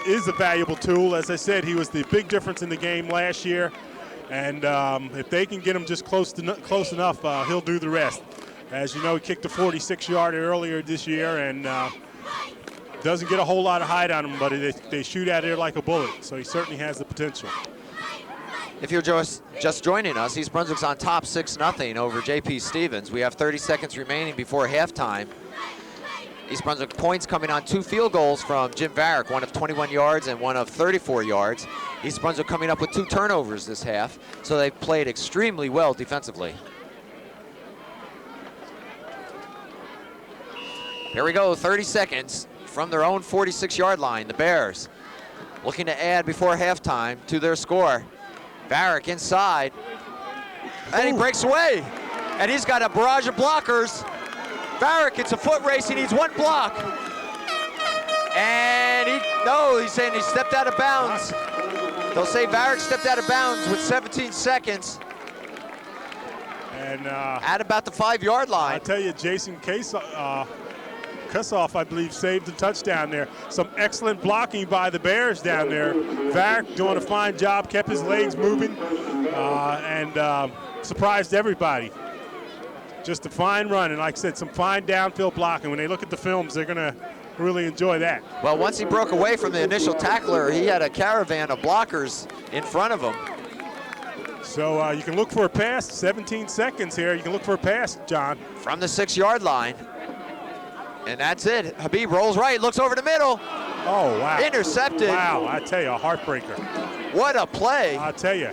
S2: is a valuable tool. As I said, he was the big difference in the game last year. And if they can get him just close enough, he'll do the rest. As you know, he kicked a 46-yarder earlier this year, and doesn't get a whole lot of height on him, but they shoot at it like a bullet, so he certainly has the potential.
S1: If you're just joining us, East Brunswick's on top 6-0 over J.P. Stevens. We have 30 seconds remaining before halftime. East Brunswick points coming on 2 field goals from Jim Varick, one of 21 yards and one of 34 yards. East Brunswick coming up with 2 turnovers this half, so they've played extremely well defensively. Here we go, 30 seconds. From their own 46-yard line, the Bears looking to add before halftime to their score. Varick inside, and he breaks away, and he's got a barrage of blockers. Varick, it's a foot race, he needs 1 block. And he's saying he stepped out of bounds. They'll say Varick stepped out of bounds with 17 seconds.
S2: And
S1: at about the 5-yard line.
S2: I tell you, Jason Kussoff, I believe, saved the touchdown there. Some excellent blocking by the Bears down there. Varick doing a fine job, kept his legs moving, and surprised everybody. Just a fine run, and like I said, some fine downfield blocking. When they look at the films, they're going to really enjoy that.
S1: Well, once he broke away from the initial tackler, he had a caravan of blockers in front of him.
S2: So you can look for a pass, 17 seconds here. You can look for a pass, John.
S1: From the 6-yard line. And that's it. Habib rolls right, looks over the middle.
S2: Oh, wow.
S1: Intercepted.
S2: Wow, I tell you, a heartbreaker.
S1: What a play.
S2: I'll tell you.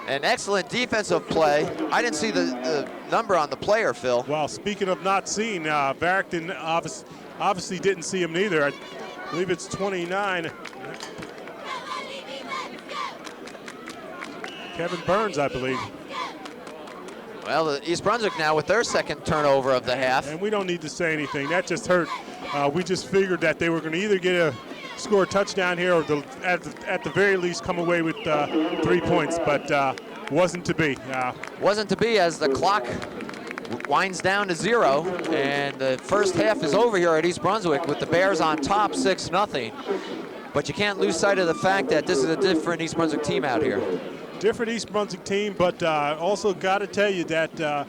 S1: An excellent defensive play. I didn't see the number on the player, Phil.
S2: Well, speaking of not seeing, Varick obviously didn't see him neither. I believe it's 29. Kevin Burns, I believe.
S1: Well, East Brunswick now with their 2nd turnover of the half.
S2: And we don't need to say anything. That just hurt. We just figured that they were going to either score a touchdown here or at the very least come away with 3 points, but wasn't to be.
S1: Wasn't to be as the clock winds down to 0, and the first half is over here at East Brunswick with the Bears on top 6-0. But you can't lose sight of the fact that this is a different East Brunswick team out here.
S2: Different East Brunswick team, but also got to tell you that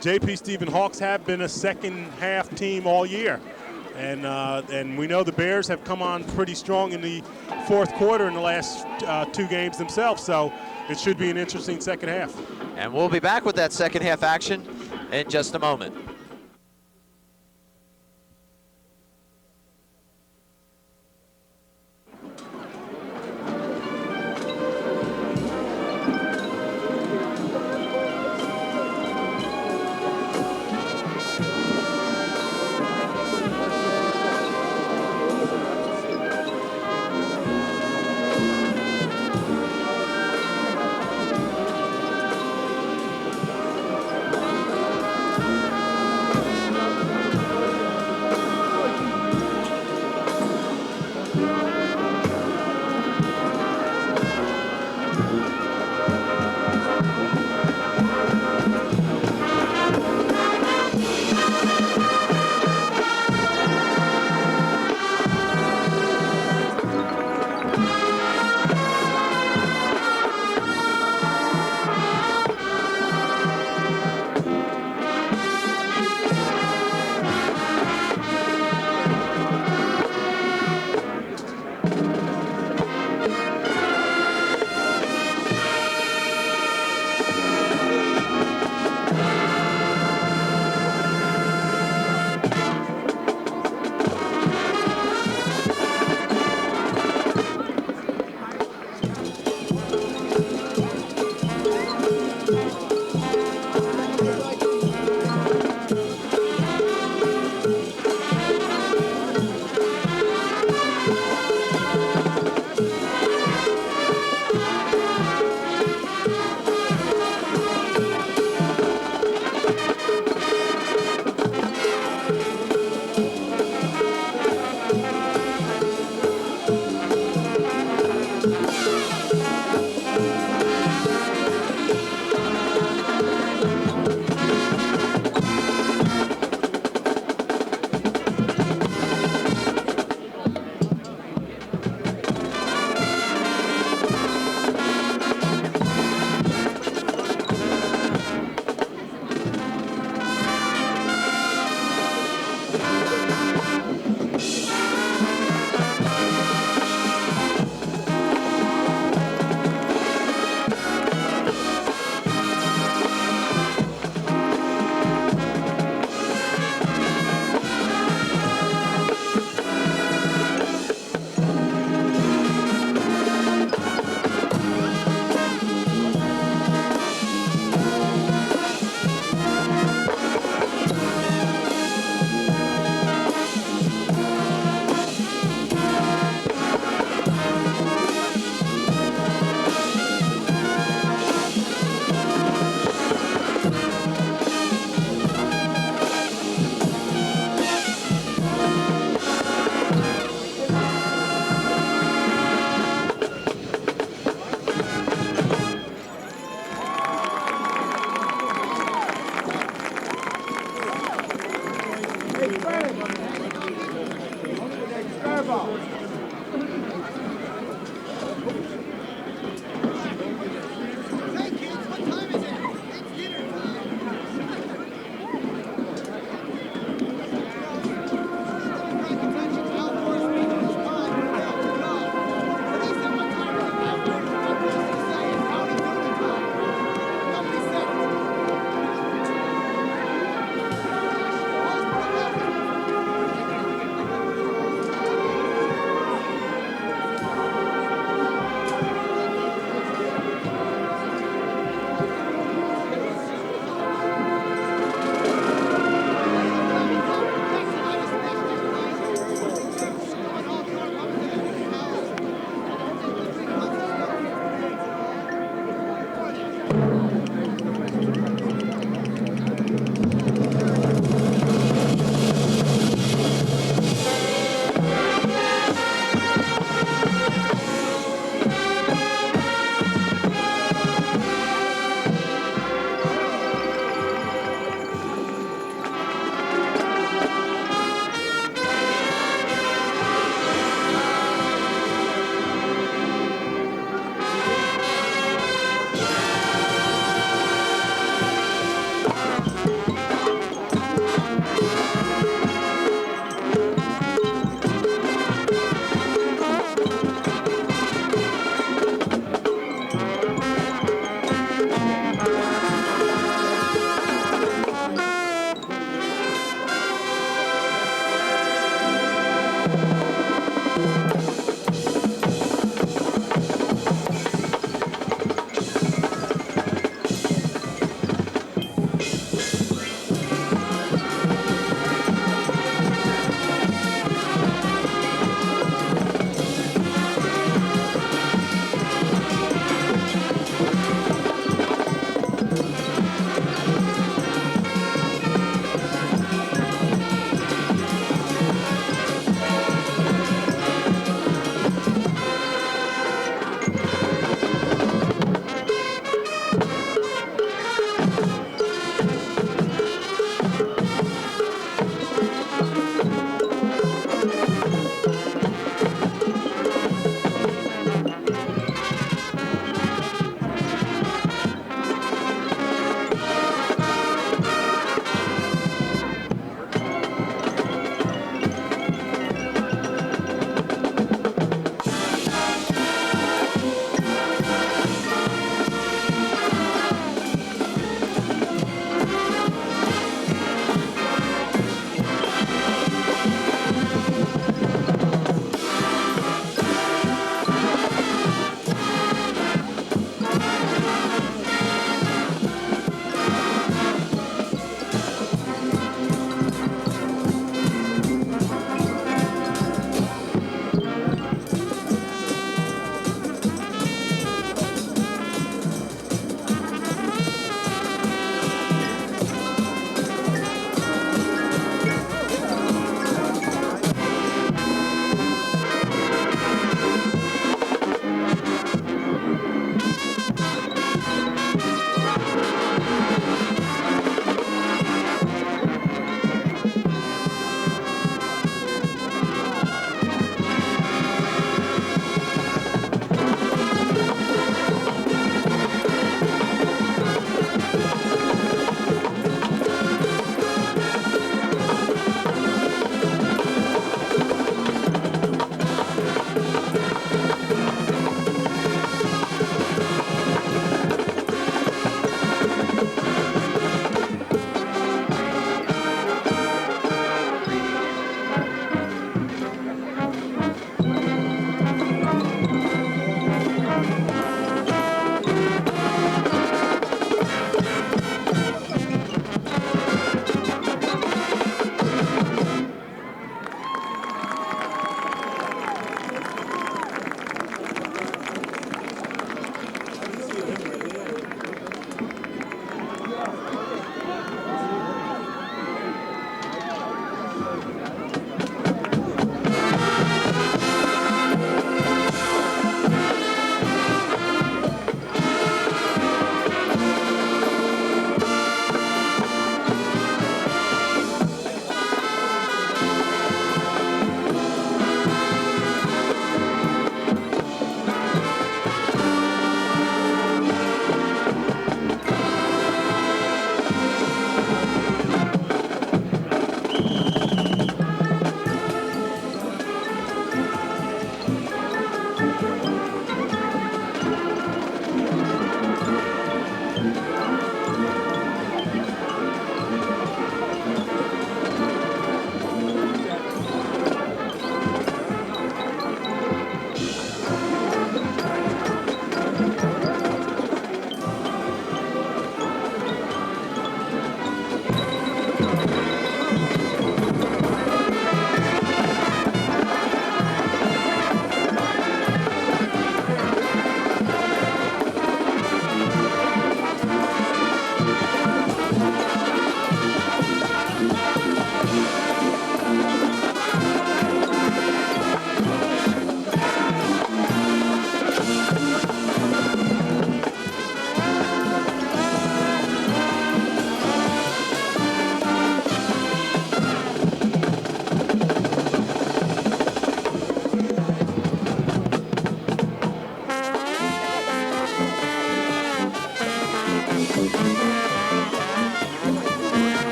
S2: J.P. Stephen Hawks have been a second half team all year. And we know the Bears have come on pretty strong in the 4th quarter in the last 2 games themselves, so it should be an interesting second half.
S1: And we'll be back with that second half action in just a moment.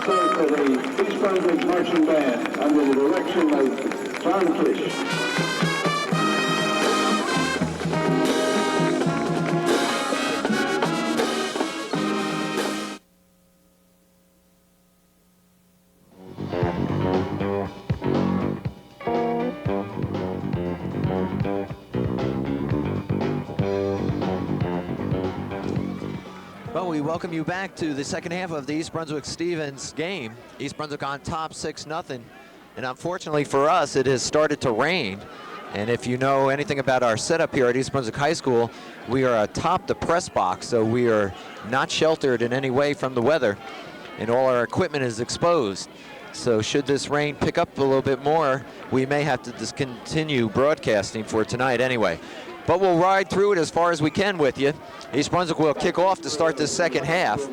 S3: play for the East Brunswick Marching Band under the direction of John Kish.
S1: Well, we welcome you back to the second half of the East Brunswick-Stevens game. East Brunswick on top 6-0. And unfortunately for us, it has started to rain. And if you know anything about our setup here at East Brunswick High School, we are atop the press box, so we are not sheltered in any way from the weather. And all our equipment is exposed. So should this rain pick up a little bit more, we may have to discontinue broadcasting for tonight anyway. But we'll ride through it as far as we can with you. East Brunswick will kick off to start this second half.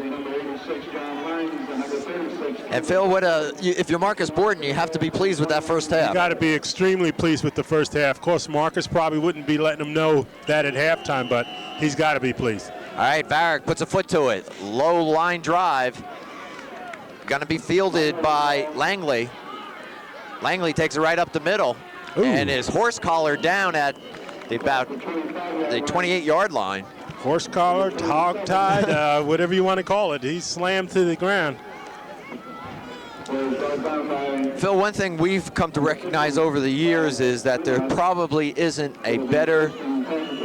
S1: And Phil, if you're Marcus Borden, you have to be pleased with that first half.
S2: You got to be extremely pleased with the first half. Of course, Marcus probably wouldn't be letting them know that at halftime, but he's got to be pleased.
S1: All right, Varick puts a foot to it. Low line drive. Going to be fielded by Langley. Langley takes it right up the middle.
S2: Ooh.
S1: And is horse collar down at about the 28-yard line.
S2: Horse collared, hog-tied, whatever you want to call it. He's slammed to the ground.
S1: Phil, one thing we've come to recognize over the years is that there probably isn't a better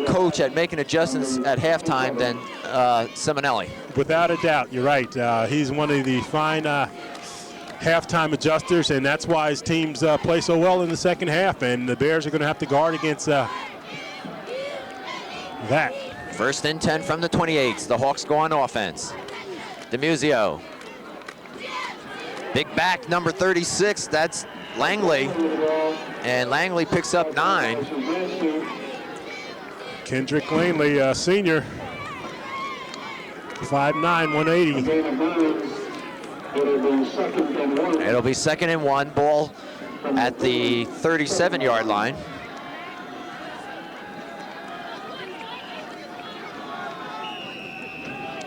S1: coach at making adjustments at halftime than Simonelli.
S2: Without a doubt, you're right. He's one of the fine halftime adjusters, and that's why his teams play so well in the second half, and the Bears are going to have to guard against that.
S1: First and 10 from the 28s. The Hawks go on offense. DeMuzio. Big back, number 36. That's Langley. And Langley picks up 9.
S2: Kendrick Langley, senior. 5'9", 180.
S1: It'll be 2nd and 1. Ball at the 37-yard line.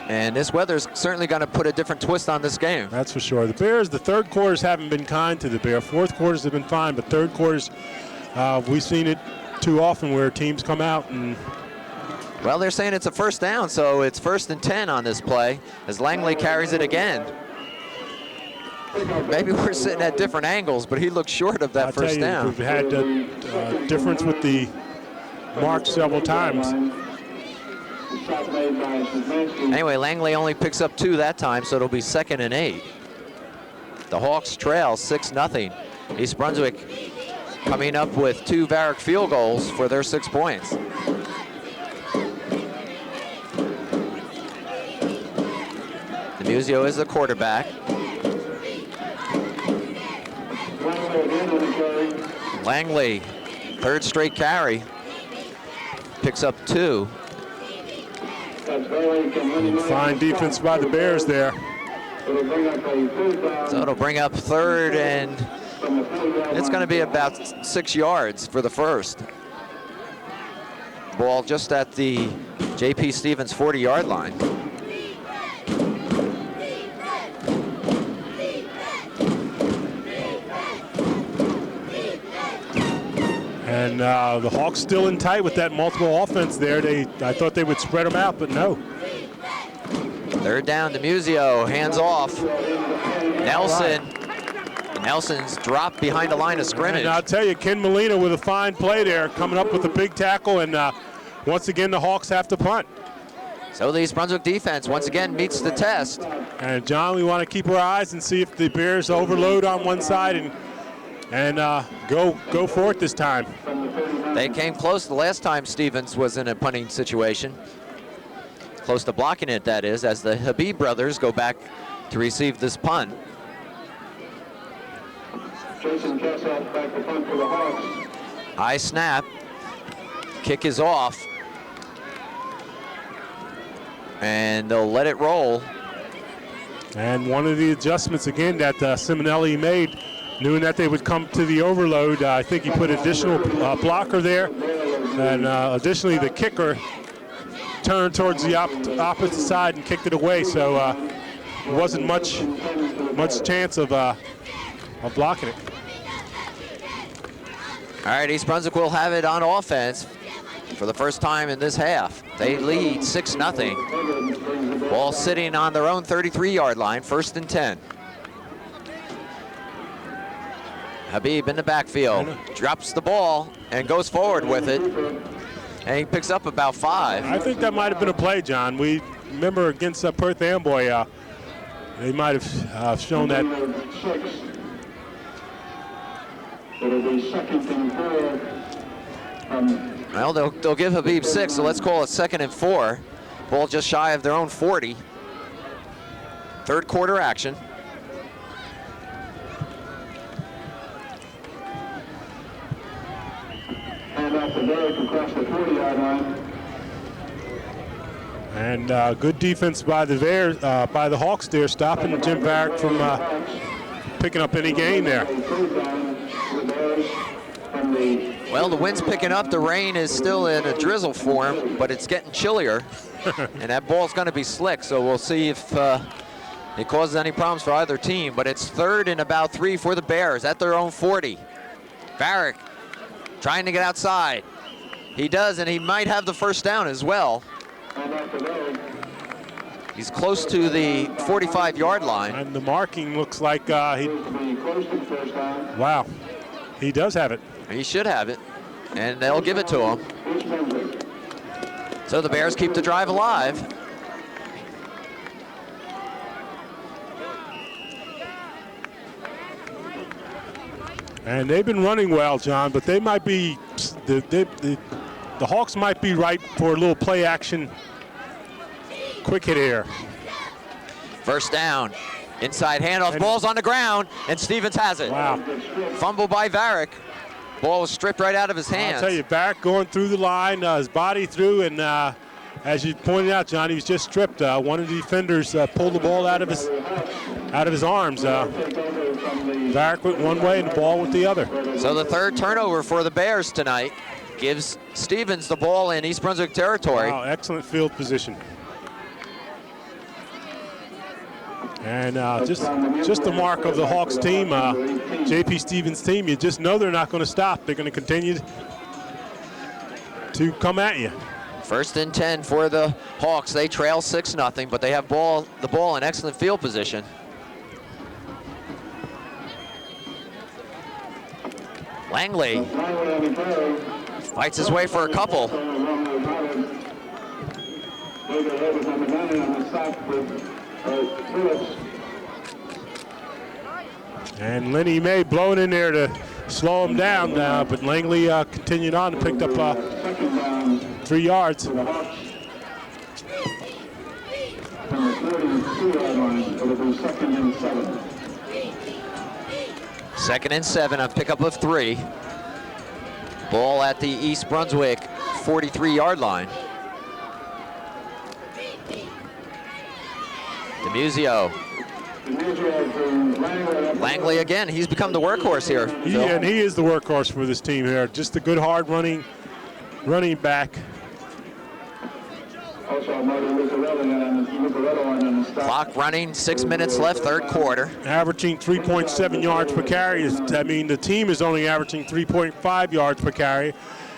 S1: And this weather's certainly going to put a different twist on this game.
S2: That's for sure. The Bears, the third quarters haven't been kind to the Bears. Fourth quarters have been fine, but third quarters, we've seen it too often where teams come out and...
S1: Well, they're saying it's a first down, so it's 1st and 10 on this play as Langley carries it again. Maybe we're sitting at different angles, but he looks short of that first down.
S2: We've had a difference with the mark several times.
S1: Anyway, Langley only picks up 2 that time, so it'll be 2nd and 8. The Hawks trail 6-0. East Brunswick coming up with 2 Varick field goals for their 6 points. DeMuzio is the quarterback. Langley, 3rd straight carry, picks up 2.
S2: Fine defense by the Bears there.
S1: So it'll bring up 3rd, and it's going to be about 6 yards for the first. Ball just at the J.P. Stevens 40-yard line.
S2: And the Hawks still in tight with that multiple offense there. I thought they would spread them out, but no.
S1: 3rd down, DeMuzio, hands off. Nelson. Nelson's dropped behind the line of scrimmage.
S2: And I'll tell you, Ken Molina with a fine play there, coming up with a big tackle, and once again, the Hawks have to punt.
S1: So the East Brunswick defense once again meets the test.
S2: And John, we want to keep our eyes and see if the Bears overload on one side and go for it this time.
S1: They came close the last time Stevens was in a punting situation. Close to blocking it, that is, as the Habib brothers go back to receive this punt.
S3: Jason Kessel back to punt for the Hawks.
S1: High snap. Kick is off. And they'll let it roll.
S2: And one of the adjustments again that Simonelli made, knowing that they would come to the overload, I think he put additional blocker there. And additionally, the kicker turned towards the opposite side and kicked it away. So wasn't much chance of blocking it.
S1: All right, East Brunswick will have it on offense for the first time in this half. They lead 6-0. Ball sitting on their own 33-yard line, 1st and 10. Habib in the backfield, drops the ball and goes forward with it. And he picks up about 5.
S2: I think that might have been a play, John. We remember against Perth Amboy, they might have shown that.
S3: It'll be 2nd and 4.
S1: Well, they'll give Habib 6, so let's call it 2nd and 4. Ball just shy of their own 40. 3rd quarter action.
S3: And off the Derrick across the 40-yard line.
S2: And good defense by the by the Hawks there, stopping Jim Barrett from picking up any gain there.
S1: Well, the wind's picking up. The rain is still in a drizzle form, but it's getting chillier. And that ball's going to be slick, so we'll see if it causes any problems for either team. But it's 3rd and about 3 for the Bears at their own 40. Barrick trying to get outside. He does, and he might have the 1st down as well. He's close to the 45-yard line.
S2: And the marking looks like wow, he does have it.
S1: He should have it, and they'll give it to him. So the Bears keep the drive alive.
S2: And they've been running well, John, but they might be, the Hawks might be ripe for a little play action. Quick hit here.
S1: 1st down. Inside handoff, ball's on the ground, and Stevens has it.
S2: Wow.
S1: Fumble by Varick. Ball was stripped right out of his hands.
S2: I'll tell you, Barrett going through the line, his body through, and as you pointed out, John, he was just stripped. One of the defenders pulled the ball out of his arms. Varick went one way and the ball went the other.
S1: So the 3rd turnover for the Bears tonight gives Stevens the ball in East Brunswick territory.
S2: Wow, excellent field position. And just the mark of the Hawks team, J.P. Stevens' team, you just know they're not going to stop. They're going to continue to come at you.
S1: 1st and 10 for the Hawks. They trail 6-0, but they have the ball in excellent field position. Langley fights his way for a couple.
S2: And Lenny May blowing in there to slow him down, but Langley continued on and picked up 3 yards.
S1: 2nd and 7, a pickup of 3. Ball at the East Brunswick 43-yard line. DeMuzio. Langley again, he's become the workhorse here.
S2: And he is the workhorse for this team here. Just a good hard running back.
S1: Clock running, 6 minutes left, 3rd quarter.
S2: Averaging 3.7 yards per carry. I mean, the team is only averaging 3.5 yards per carry.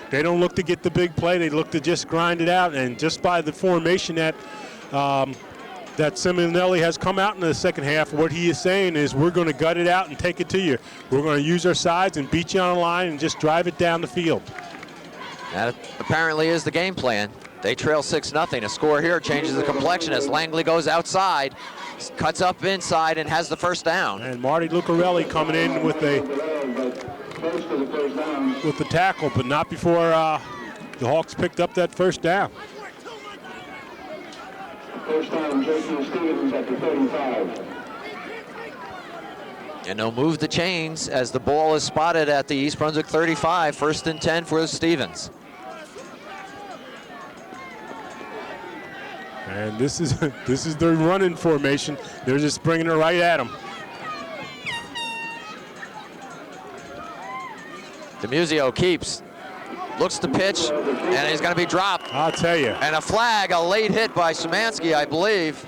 S2: They don't look to get the big play. They look to just grind it out. And just by the formation that Simonelli has come out in the 2nd half, what he is saying is we're going to gut it out and take it to you. We're going to use our sides and beat you on the line and just drive it down the field.
S1: That apparently is the game plan. They trail 6-0. A score here changes the complexion as Langley goes outside, cuts up inside, and has the 1st down.
S2: And Marty Lucarelli coming in with the tackle, but not before the Hawks picked up that 1st down.
S3: 1st down, J.P. Stevens at the 35.
S1: And they'll move the chains as the ball is spotted at the East Brunswick 35. 1st and 10 for the Stevens.
S2: And this is their running formation. They're just bringing it right at them.
S1: DeMuzio keeps, looks to pitch, and he's going to be dropped.
S2: I'll tell you.
S1: And a flag, a late hit by Szymanski, I believe.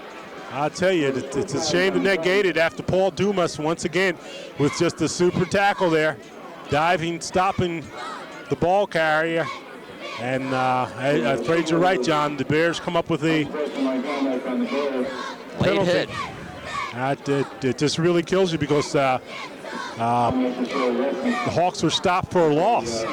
S2: I'll tell you, it's a shame to negate it after Paul Dumas once again with just a super tackle there. Diving, stopping the ball carrier. And I'm afraid you're right, John. The Bears come up with a
S1: Late hit.
S2: It just really kills you because the Hawks were stopped for a loss.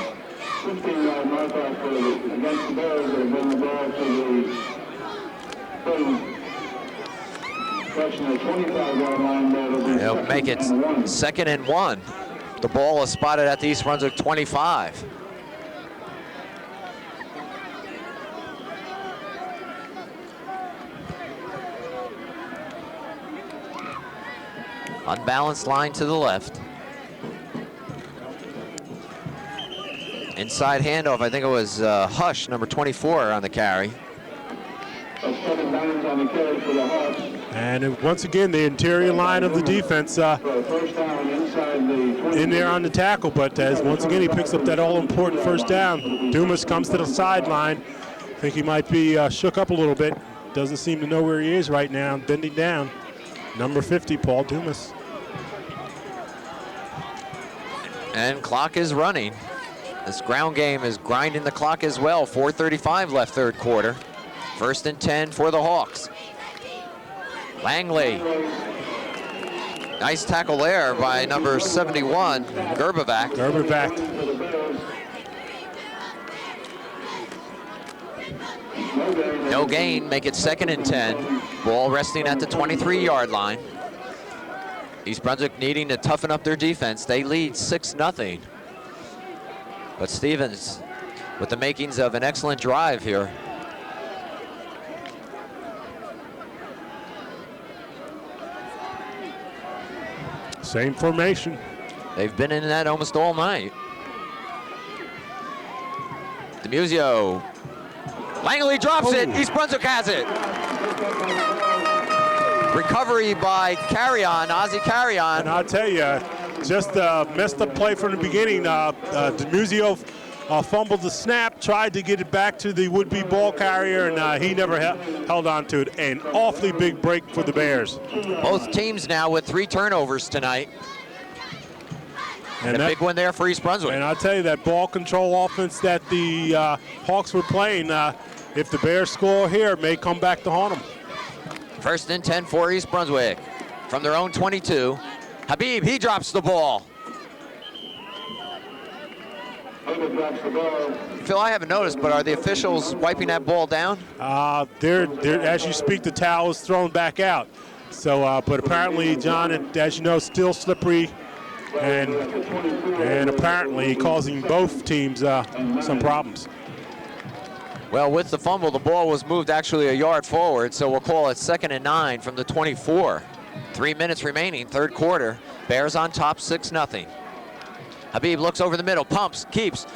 S1: They'll make it 2nd and 1. The ball is spotted at the East Brunswick 25. Unbalanced line to the left. Inside handoff, I think it was Hush, number 24 on the carry.
S2: And once again, the interior line of the defense in there on the tackle, but once again, he picks up that all-important first down. Dumas comes to the sideline. I think he might be shook up a little bit. Doesn't seem to know where he is right now, bending down. Number 50, Paul Dumas.
S1: And clock is running. This ground game is grinding the clock as well. 4:35 left third quarter. 1st and 10 for the Hawks. Langley. Nice tackle there by number 71, Gerbovac. No gain, make it 2nd and 10. Ball resting at the 23-yard line. East Brunswick needing to toughen up their defense. They lead 6-0. But Stevens with the makings of an excellent drive here.
S2: Same formation.
S1: They've been in that almost all night. DeMuzio. Langley drops it. East Brunswick has it. Recovery by Carrion, Ozzie Carrion.
S2: And I'll tell you, just messed up play from the beginning. DeMuzio fumbled the snap, tried to get it back to the would-be ball carrier, and he never held on to it. An awfully big break for the Bears.
S1: Both teams now with 3 turnovers tonight. And a big one there for East Brunswick.
S2: And I'll tell you, that ball control offense that the Hawks were playing, if the Bears score here, may come back to haunt them.
S1: 1st and 10 for East Brunswick. From their own 22. Habib, he drops the ball. Phil, I haven't noticed, but are the officials wiping that ball down?
S2: They're as you speak, the towel is thrown back out. So, but apparently, John, as you know, still slippery, and apparently causing both teams some problems.
S1: Well, with the fumble, the ball was moved actually a yard forward, so we'll call it 2nd and 9 from the 24. 3 minutes remaining, third quarter. Bears on top, 6-0. Habib looks over the middle, pumps, keeps,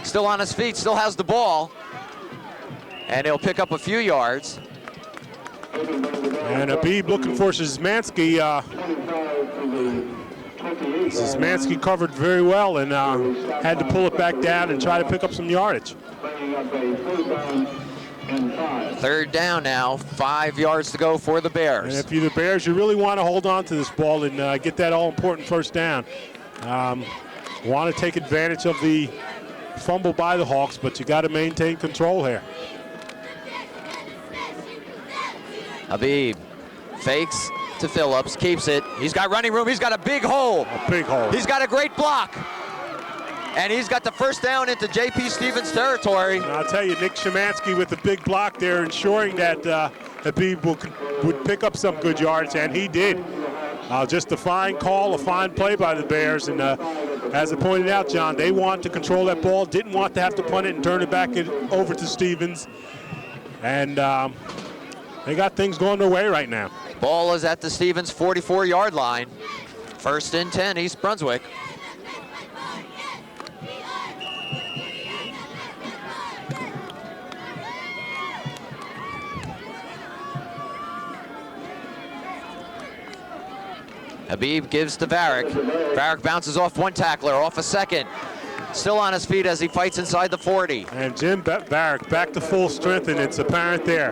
S1: still on his feet, still has the ball, and he'll pick up a few yards.
S2: And Habib looking for Szymanski. Szymanski covered very well and had to pull it back down and try to pick up some yardage.
S1: 3rd down now, 5 yards to go for the Bears.
S2: And if you're the Bears, you really want to hold on to this ball and get that all-important first down. Want to take advantage of the fumble by the Hawks, but you got to maintain control here.
S1: Habib fakes to Phillips, keeps it. He's got running room. He's got a big hole.
S2: A big hole.
S1: He's got a great block. And he's got the first down into J.P. Stevens territory.
S2: And I'll tell you, Nick Szymanski with the big block there, ensuring that Habib would pick up some good yards, and he did. Just a fine call, a fine play by the Bears. And as I pointed out, John, they want to control that ball, didn't want to have to punt it and turn it back over to Stevens. And they got things going their way right now.
S1: Ball is at the Stevens 44-yard line. 1st and 10, East Brunswick. Habib gives to Varick. Varick bounces off one tackler, off a second. Still on his feet as he fights inside the 40.
S2: And Jim Varick back to full strength, and it's apparent there.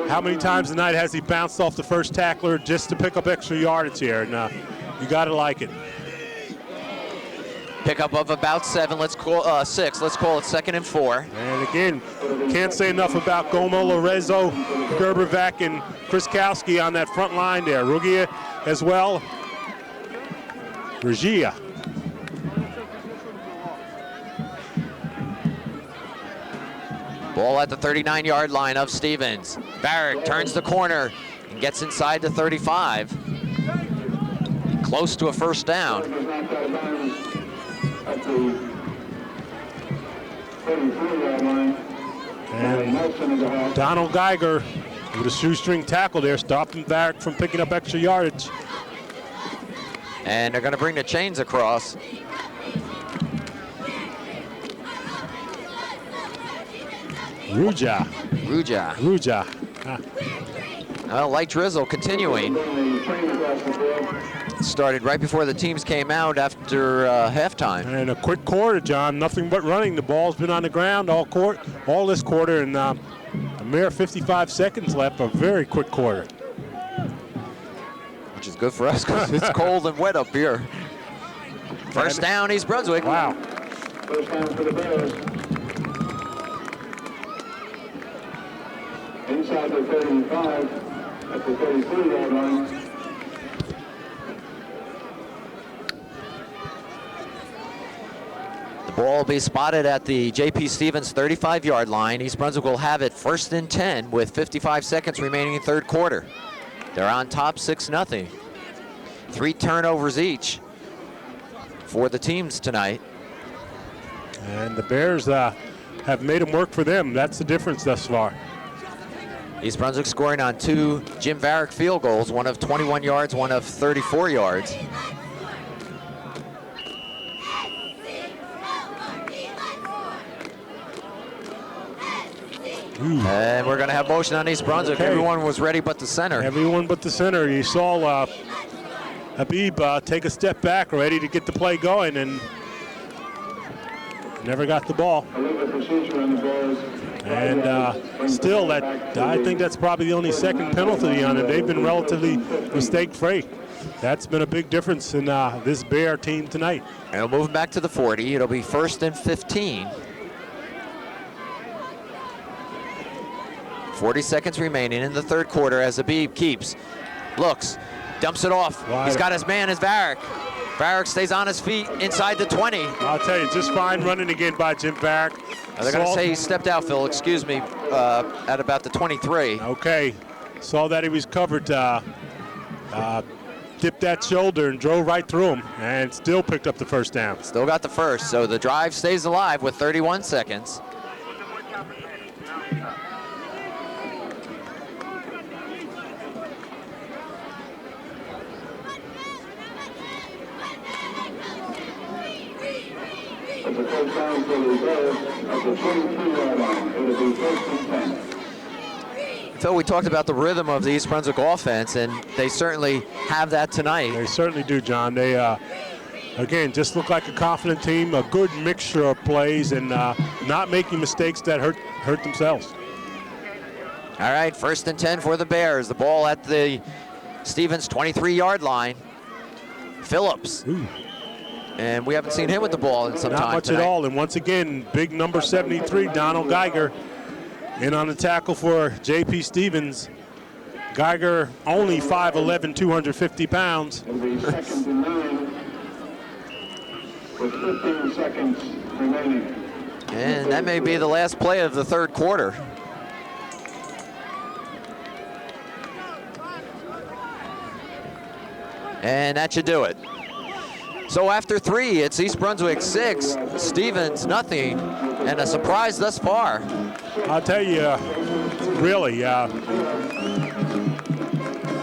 S2: How many times tonight has he bounced off the first tackler just to pick up extra yardage here? And you got to like it.
S1: Pickup of about 7. Let's call 6. Let's call it 2nd and 4.
S2: And again, can't say enough about Gomo, Lorenzo, Gerbervac, and Kriskowski on that front line there. Rugia as well. Regia.
S1: Ball at the 39-yard line of Stevens. Varick turns the corner and gets inside the 35. Close to a first down.
S2: And Donald Geiger with a shoestring tackle there, stopping Varick from picking up extra yardage.
S1: And they're going to bring the chains across.
S2: Ruja.
S1: Light drizzle continuing. Started right before the teams came out after halftime.
S2: And a quick quarter, John. Nothing but running. The ball's been on the ground all this quarter, and a mere 55 seconds left. A very quick quarter.
S1: Which is good for us because it's cold and wet up here. First down, East Brunswick.
S2: Wow.
S3: First down for the Bears. Inside the 35, at the 33-yard line.
S1: The ball will be spotted at the J.P. Stevens 35-yard line. East Brunswick will have it 1st and 10 with 55 seconds remaining in third quarter. They're on top 6-0. 3 turnovers each for the teams tonight.
S2: And the Bears have made them work for them. That's the difference thus far.
S1: East Brunswick scoring on 2 Jim Varick field goals, one of 21 yards, one of 34 yards. And we're going to have motion on East Brunswick.
S2: Okay.
S1: Everyone was ready but the center.
S2: Everyone but the center. You saw Habib take a step back, ready to get the play going, and never got the ball. And still, I think that's probably the only second penalty on it. They've been relatively mistake-free. That's been a big difference in this Bear team tonight.
S1: And it'll move back to the 40. It'll be 1st and 15. 40 seconds remaining in the third quarter as Habib keeps, looks, dumps it off.
S2: Wide.
S1: He's got his man, is Varick. Varick stays on his feet inside the 20.
S2: I'll tell you, just fine running again by Jim Varick.
S1: They're going to say he stepped out, Phil, excuse me, at about the 23.
S2: Okay, saw that he was covered, dipped that shoulder and drove right through him, and still picked up the first down.
S1: Still got the first, so the drive stays alive with 31 seconds.
S3: It's a first down for the Bears at the 22-yard line. It'll be 1st and 10.
S1: Phil, we talked about the rhythm of the East Brunswick offense, and they certainly have that tonight.
S2: They certainly do, John. They, again, just look like a confident team, a good mixture of plays, and not making mistakes that hurt themselves.
S1: All right, 1st and 10 for the Bears. The ball at the Stevens 23-yard line. Phillips.
S2: Ooh.
S1: And we haven't seen him with the ball in some time
S2: Not much
S1: tonight.
S2: at all. And once again, big number 73, Donald Geiger, in on the tackle for J.P. Stevens. Geiger only 5'11", 250 pounds.
S3: It'll be 2nd and 9 with 15 seconds remaining.
S1: And that may be the last play of the third quarter. And that should do it. So after 3, it's East Brunswick 6, Stevens nothing, and a surprise thus far.
S2: I'll tell you, really,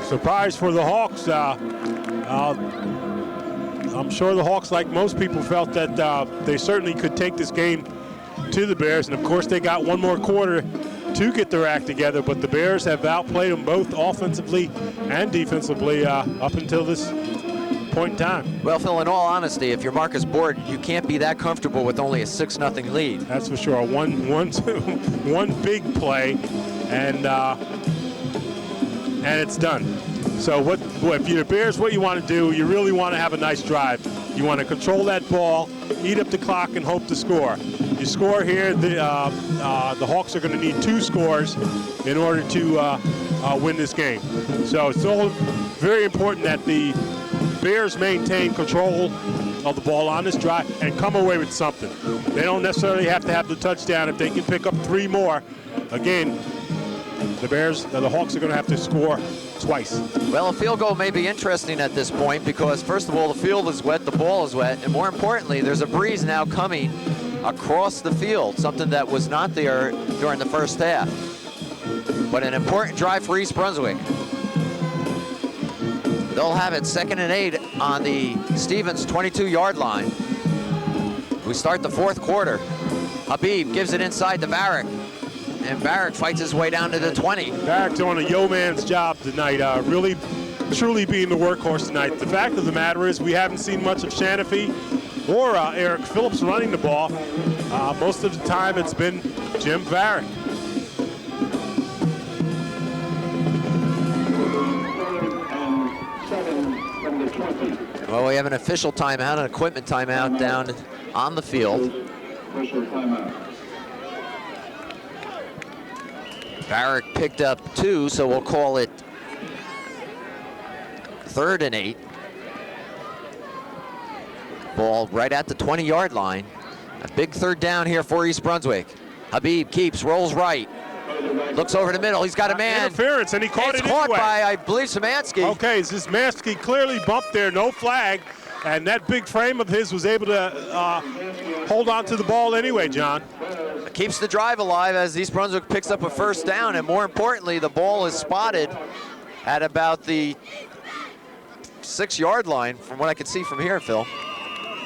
S2: surprise for the Hawks. I'm sure the Hawks, like most people, felt that they certainly could take this game to the Bears, and of course they got one more quarter to get their act together, but the Bears have outplayed them both offensively and defensively up until this point in time.
S1: Well, Phil, in all honesty, if you're Marcus Board, you can't be that comfortable with only a 6-0 lead.
S2: That's for sure. One big play, and it's done. So if you're the Bears, what you want to do, you really want to have a nice drive. You want to control that ball, eat up the clock, and hope to score. You score here, the Hawks are going to need 2 scores in order to win this game. So it's all very important that the Bears maintain control of the ball on this drive and come away with something. They don't necessarily have to have the touchdown. If they can pick up 3 more, again, the Hawks are going to have to score twice.
S1: Well, a field goal may be interesting at this point because, first of all, the field is wet, the ball is wet, and more importantly, there's a breeze now coming across the field, something that was not there during the first half. But an important drive for East Brunswick. They'll have it 2nd and 8 on the Stevens 22-yard line. We start the 4th quarter. Habib gives it inside to Varick, and Varick fights his way down to the 20.
S2: Varick's doing a yeoman's job tonight, really, truly being the workhorse tonight. The fact of the matter is we haven't seen much of Shanafi or Eric Phillips running the ball. Most of the time it's been Jim Varick.
S1: Well, we have an official timeout, an equipment timeout down on the field. Varick picked up 2, so we'll call it 3rd and 8. Ball right at the 20-yard line. A big 3rd down here for East Brunswick. Habib keeps, rolls right. Looks over the middle, he's got a man.
S2: Interference, and he caught it
S1: caught
S2: anyway.
S1: by, I believe, Szymanski.
S2: Okay, Szymanski clearly bumped there, no flag. And that big frame of his was able to hold on to the ball anyway, John.
S1: It keeps the drive alive as East Brunswick picks up a 1st down, and more importantly, the ball is spotted at about the 6-yard line from what I could see from here, Phil.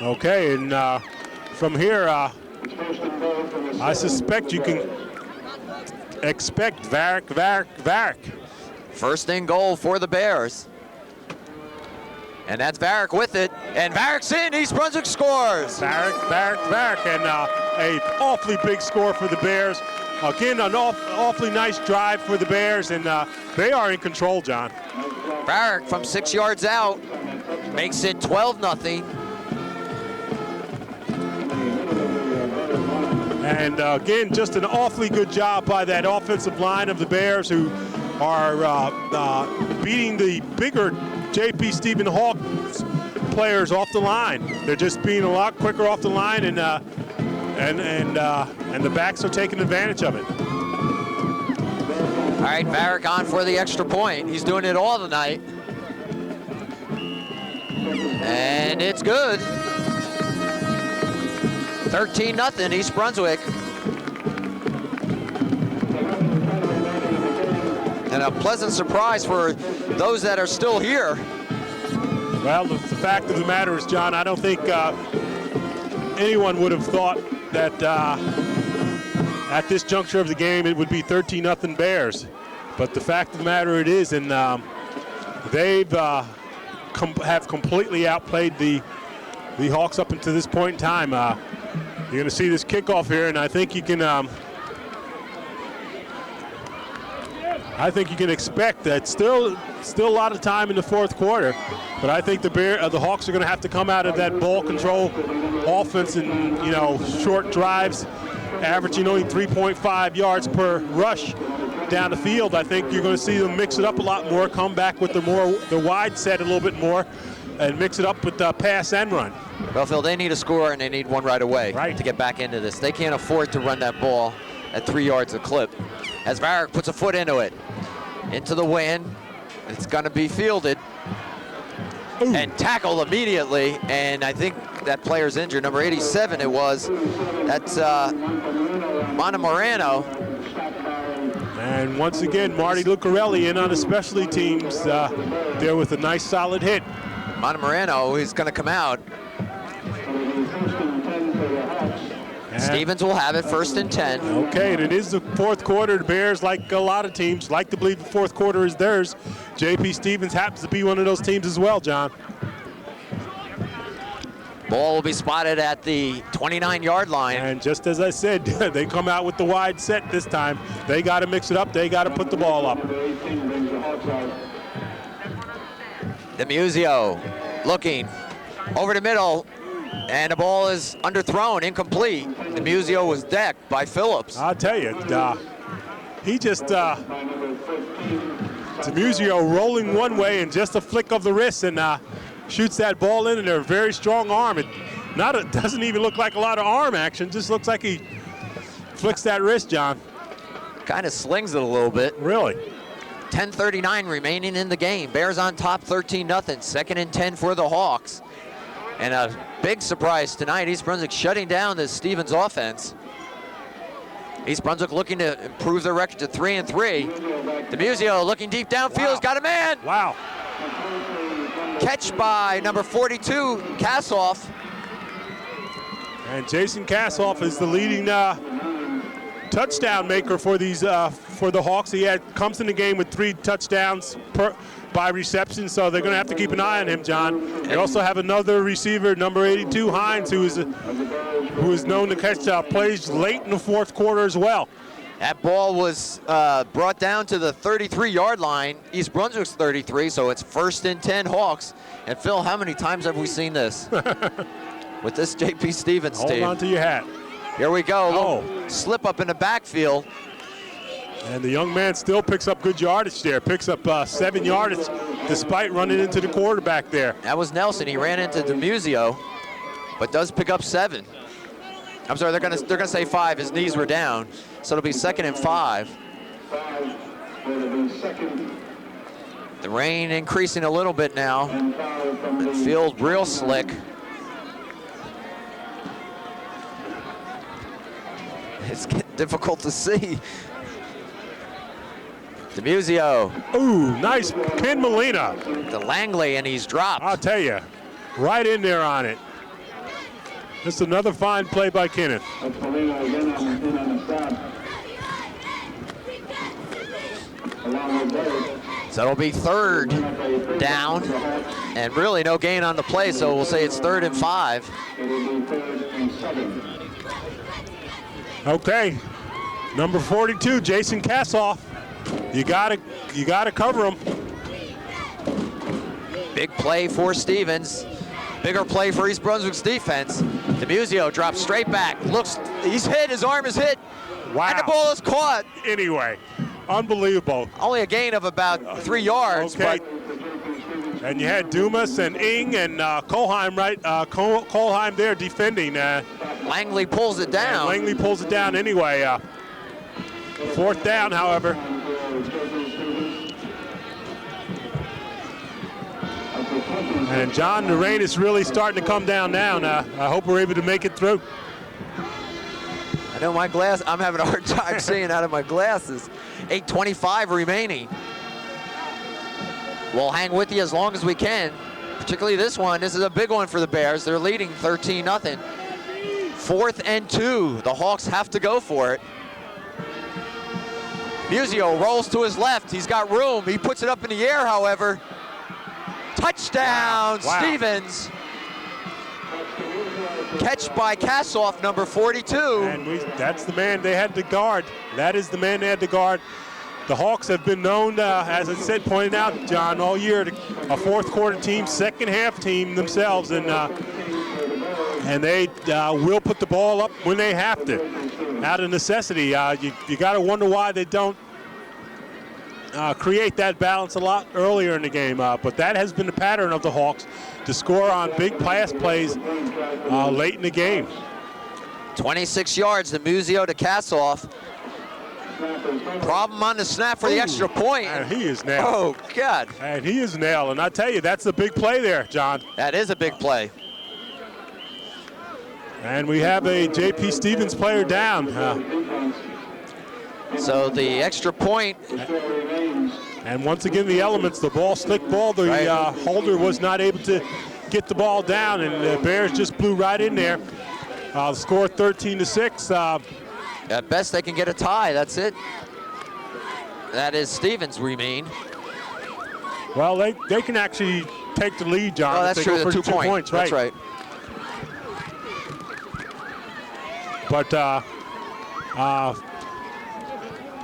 S2: Okay, and from here, I suspect you can expect Varick.
S1: 1st and goal for the Bears. And that's Varick with it, and Varick's in, East Brunswick scores.
S2: Varick, and a awfully big score for the Bears. Again, an awfully nice drive for the Bears, and they are in control, John.
S1: Varick from 6 yards out makes it 12-0.
S2: And again, just an awfully good job by that offensive line of the Bears, who are beating the bigger J.P. Stephen Hawks players off the line. They're just being a lot quicker off the line, and the backs are taking advantage of it.
S1: All right, Varick on for the extra point. He's doing it all tonight. And it's good. 13-0 East Brunswick. And a pleasant surprise for those that are still here.
S2: Well, the fact of the matter is, John, I don't think anyone would have thought that at this juncture of the game it would be 13-0 Bears. But the fact of the matter it is, and they've have completely outplayed the Hawks up until this point in time. You're going to see this kickoff here, and I think you can expect that still a lot of time in the 4th quarter, but I think the Hawks are going to have to come out of that ball control offense and short drives, averaging only 3.5 yards per rush down the field. I think you're going to see them mix it up a lot more, come back with the wide set a little bit more, and mix it up with the pass and run.
S1: Well, Phil, they need a score, and they need one right away
S2: right
S1: to get back into this. They can't afford to run that ball at 3 yards a clip. As Varick puts a foot into it, into the wind, it's going to be fielded. Ooh. And tackled immediately, and I think that player's injured. Number 87 it was. That's Montemorano.
S2: And once again, Marty Lucarelli in on the specialty teams there with a nice solid hit.
S1: Montemorano is going to come out. Stevens will have it 1st and 10.
S2: Okay, and it is the 4th quarter. The Bears, like a lot of teams, like to believe the 4th quarter is theirs. J.P. Stevens happens to be one of those teams as well, John.
S1: Ball will be spotted at the 29-yard line.
S2: And just as I said, they come out with the wide set this time. They got to mix it up. They got to put the ball up.
S1: DeMuzio looking over the middle, and the ball is underthrown, incomplete. DeMuzio was decked by Phillips.
S2: I'll tell you, he just, DeMuzio rolling one way and just a flick of the wrist and shoots that ball in, and a very strong arm. It doesn't even look like a lot of arm action, just looks like he flicks that wrist, John.
S1: Kind of slings it a little bit.
S2: Really?
S1: 10:39 remaining in the game. Bears on top 13-0. 2nd and 10 for the Hawks. And a big surprise tonight, East Brunswick shutting down the Stevens offense. East Brunswick looking to improve their record to 3-3. DeMuzio looking deep downfield, has got a man.
S2: Wow.
S1: Catch by number 42, Kassoff.
S2: And Jason Kassoff is the leading touchdown maker for these for the Hawks. He comes in the game with 3 touchdowns by reception, so they're going to have to keep an eye on him, John. They also have another receiver, number 82, Hines, who is known to catch plays late in the 4th quarter as well.
S1: That ball was brought down to the 33-yard line, East Brunswick's 33, so it's 1st and 10 Hawks. And Phil, how many times have we seen this with this J.P. Stevens team?
S2: Hold on to your hat.
S1: Here we go. Slip up in the backfield.
S2: And the young man still picks up good yardage there. Picks up 7 yardage despite running into the quarterback there.
S1: That was Nelson. He ran into DeMuzio, but does pick up 7. I'm sorry, they're gonna say 5. His knees were down, so it'll be 2nd and 5. The rain increasing a little bit now. The field real slick. It's getting difficult to see. DeMuzio.
S2: Ooh, nice pin, Molina.
S1: To Langley, and he's dropped.
S2: I'll tell you, right in there on it. Just another fine play by Kenneth.
S1: So it'll be 3rd down, and really no gain on the play, so we'll say it's 3rd and 5.
S2: Okay, number 42, Jason Kassoff. You gotta cover him.
S1: Big play for Stevens. Bigger play for East Brunswick's defense. DeMuzio drops straight back. Looks, he's hit, his arm is hit.
S2: Wow.
S1: And the ball is caught.
S2: Anyway, unbelievable.
S1: Only a gain of about 3 yards.
S2: Okay.
S1: But
S2: And you had Dumas and Ing and Kohlheim, right? Kohlheim there defending.
S1: Langley pulls it down.
S2: Langley pulls it down anyway. 4th down, however. And John, the rain is really starting to come down now. I hope we're able to make it through.
S1: I know my glass, I'm having a hard time seeing out of my glasses. 8:25 remaining. We'll hang with you as long as we can, particularly this one. This is a big one for the Bears. They're leading 13-0. 4th and 2. The Hawks have to go for it. Muzio rolls to his left. He's got room. He puts it up in the air, however. Touchdown,
S2: Wow.
S1: Stevens. Catch by Kassoff, number 42.
S2: And that's the man they had to guard. That is the man they had to guard. The Hawks have been known, as I said, pointed out, John, all year, a 4th quarter team, 2nd half team themselves, and they will put the ball up when they have to, out of necessity. You got to wonder why they don't create that balance a lot earlier in the game, but that has been the pattern of the Hawks, to score on big pass plays late in the game.
S1: 26 yards, DeMuzio to Kassoff. Problem on the snap for the extra point.
S2: And he is nailed.
S1: Oh, God.
S2: And he is nailed. And I tell you, that's the big play there, John.
S1: That is a big play.
S2: And we have a J.P. Stevens player down.
S1: So the extra point.
S2: And once again, the elements, the ball, slick ball, the holder was not able to get the ball down, and the Bears just blew right in there. Score 13-6.
S1: At best, they can get a tie. That's it. That is Stevens, we mean.
S2: Well, they can actually take the lead, John.
S1: Oh, that's
S2: if they
S1: true.
S2: go
S1: The
S2: for
S1: 2 points.
S2: right?
S1: That's right.
S2: But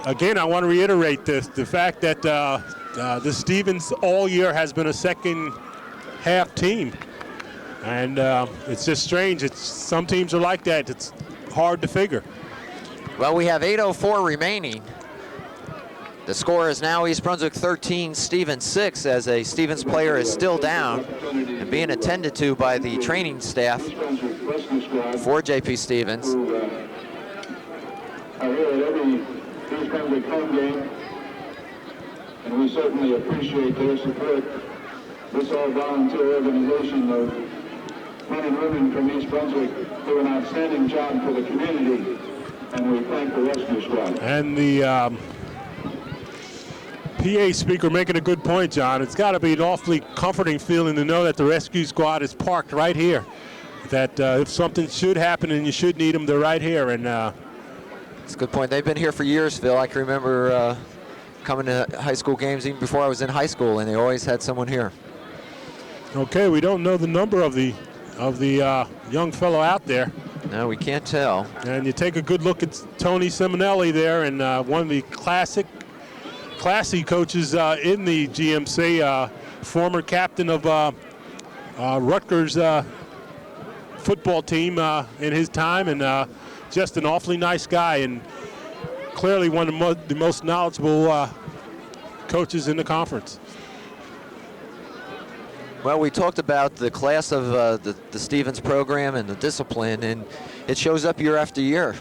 S2: again, I want to reiterate the fact that the Stevens all year has been a second half team. And it's just strange. Some teams are like that. It's hard to figure.
S1: Well, we have 8:04 remaining. The score is now East Brunswick 13, Stevens 6, as a Stevens player is still down and being attended to by the training staff for JP Stevens.
S3: I hear at every East Brunswick home game, and we certainly appreciate their support. This all-volunteer organization of men and women from East Brunswick do an outstanding job for the community, and we thank the rescue squad.
S2: And the PA speaker making a good point, John. It's got to be an awfully comforting feeling to know that the rescue squad is parked right here. That if something should happen and you should need them, they're right here. And
S1: it's a good point. They've been here for years, Phil. I can remember coming to high school games even before I was in high school, and they always had someone here.
S2: Okay, we don't know the number of the young fellow out there.
S1: No, we can't tell.
S2: And you take a good look at Tony Simonelli there, and one of the classy coaches in the GMC, former captain of Rutgers football team in his time, and just an awfully nice guy, and clearly one of the most knowledgeable coaches in the conference.
S1: Well, we talked about the class of the Stevens program and the discipline, and it shows up year after year.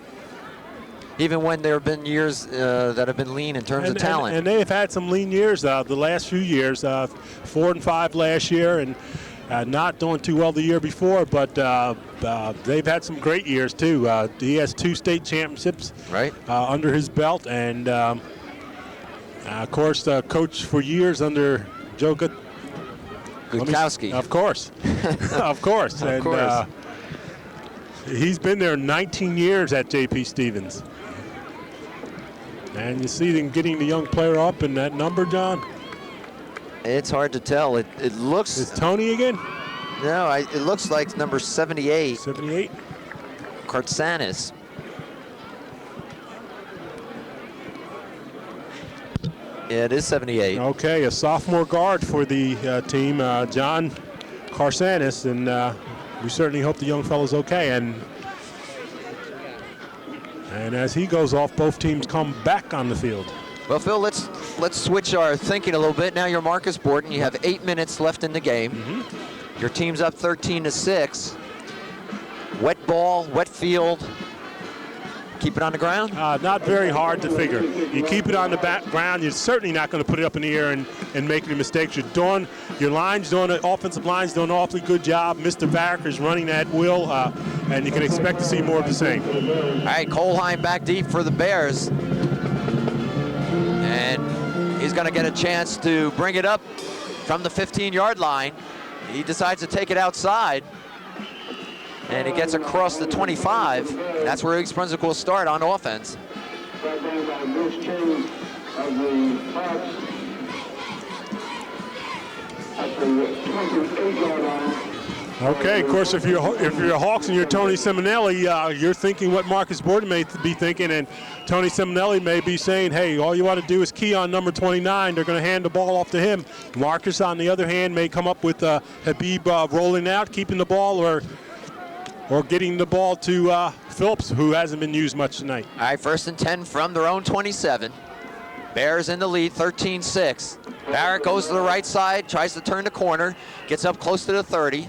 S1: Even when there have been years that have been lean in terms of talent.
S2: And they have had some lean years the last few years, 4 and 5 last year, and not doing too well the year before, but they've had some great years too. He has 2 state championships under his belt, and of course, coach for years under Joe
S1: Gutkowski.
S2: Of course, of course.
S1: Of
S2: and
S1: course.
S2: He's been there 19 years at JP Stevens. And you see them getting the young player up in that number, John?
S1: It's hard to tell. It looks...
S2: Is Tony again?
S1: No, it looks like number 78.
S2: 78?
S1: Kartsanis. Yeah, it is 78.
S2: Okay, a sophomore guard for the team, John Kartsanis, and we certainly hope the young fellow's okay. And as he goes off, both teams come back on the field.
S1: Well, Phil, let's switch our thinking a little bit. Now you're Marcus Borden. You have 8 minutes left in the game. Mm-hmm. Your team's up 13-6. Wet ball, wet field. Keep it on the ground?
S2: Not very hard to figure. You keep it on the ground. You're certainly not going to put it up in the air and make any mistakes. Your offensive line's doing an awfully good job. Mr. Varick is running at will, and you can expect to see more of the same.
S1: All right, Kohlheim back deep for the Bears. And he's going to get a chance to bring it up from the 15-yard line. He decides to take it outside. And he gets across the 25. And that's where East Brunswick will start on offense.
S2: Okay, of course, if you're Hawks and you're Tony Simonelli, you're thinking what Marcus Borden may be thinking, and Tony Simonelli may be saying, hey, all you want to do is key on number 29. They're going to hand the ball off to him. Marcus, on the other hand, may come up with Habib rolling out, keeping the ball, or getting the ball to Phillips, who hasn't been used much tonight.
S1: All right, 1st and 10 from their own 27. Bears in the lead, 13-6. Barrett goes to the right side, tries to turn the corner, gets up close to the 30.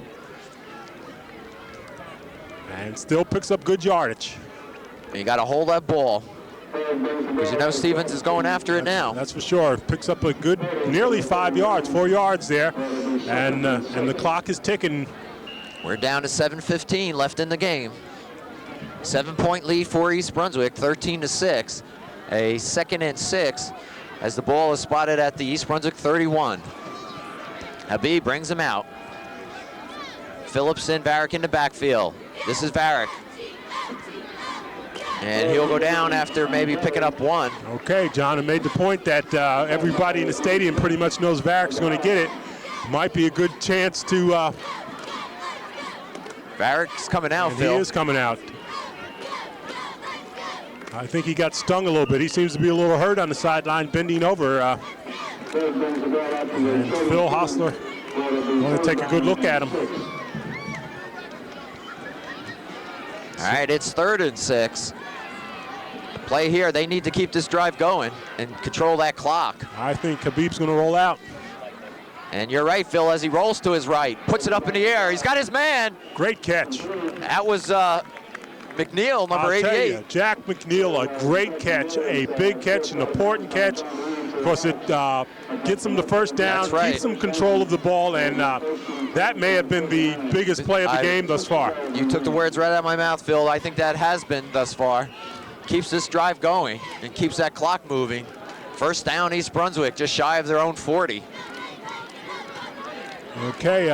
S2: And still picks up good yardage.
S1: And you got to hold that ball, because you know Stevens is going after it now.
S2: That's for sure. Picks up a good, nearly 5 yards, 4 yards there, and the clock is ticking.
S1: We're down to 7:15 left in the game. 7-point lead for East Brunswick, 13-6. A 2nd and 6 as the ball is spotted at the East Brunswick 31. Habib brings him out. Phillips and Varick in the backfield. This is Varick. And he'll go down after maybe picking up one.
S2: Okay, John, I made the point that everybody in the stadium pretty much knows Varick's going to get it. Might be a good chance to...
S1: Varick's coming out, Phil.
S2: He is coming out. I think he got stung a little bit. He seems to be a little hurt on the sideline, bending over. And Phil Hostler going to take a good look at him.
S1: All right, it's 3rd and 6. The play here, they need to keep this drive going and control that clock.
S2: I think Habib's going to roll out.
S1: And you're right, Phil, as he rolls to his right, puts it up in the air. He's got his man.
S2: Great catch.
S1: That was McNeil, number 88.
S2: Tell you, Jack McNeil, a great catch, a big catch, an important catch. Of course, it gets him the first down,
S1: That's right.
S2: keeps him control of the ball, and that may have been the biggest play of the game thus far.
S1: You took the words right out of my mouth, Phil. I think that has been thus far. Keeps this drive going and keeps that clock moving. First down, East Brunswick, just shy of their own 40.
S2: Okay,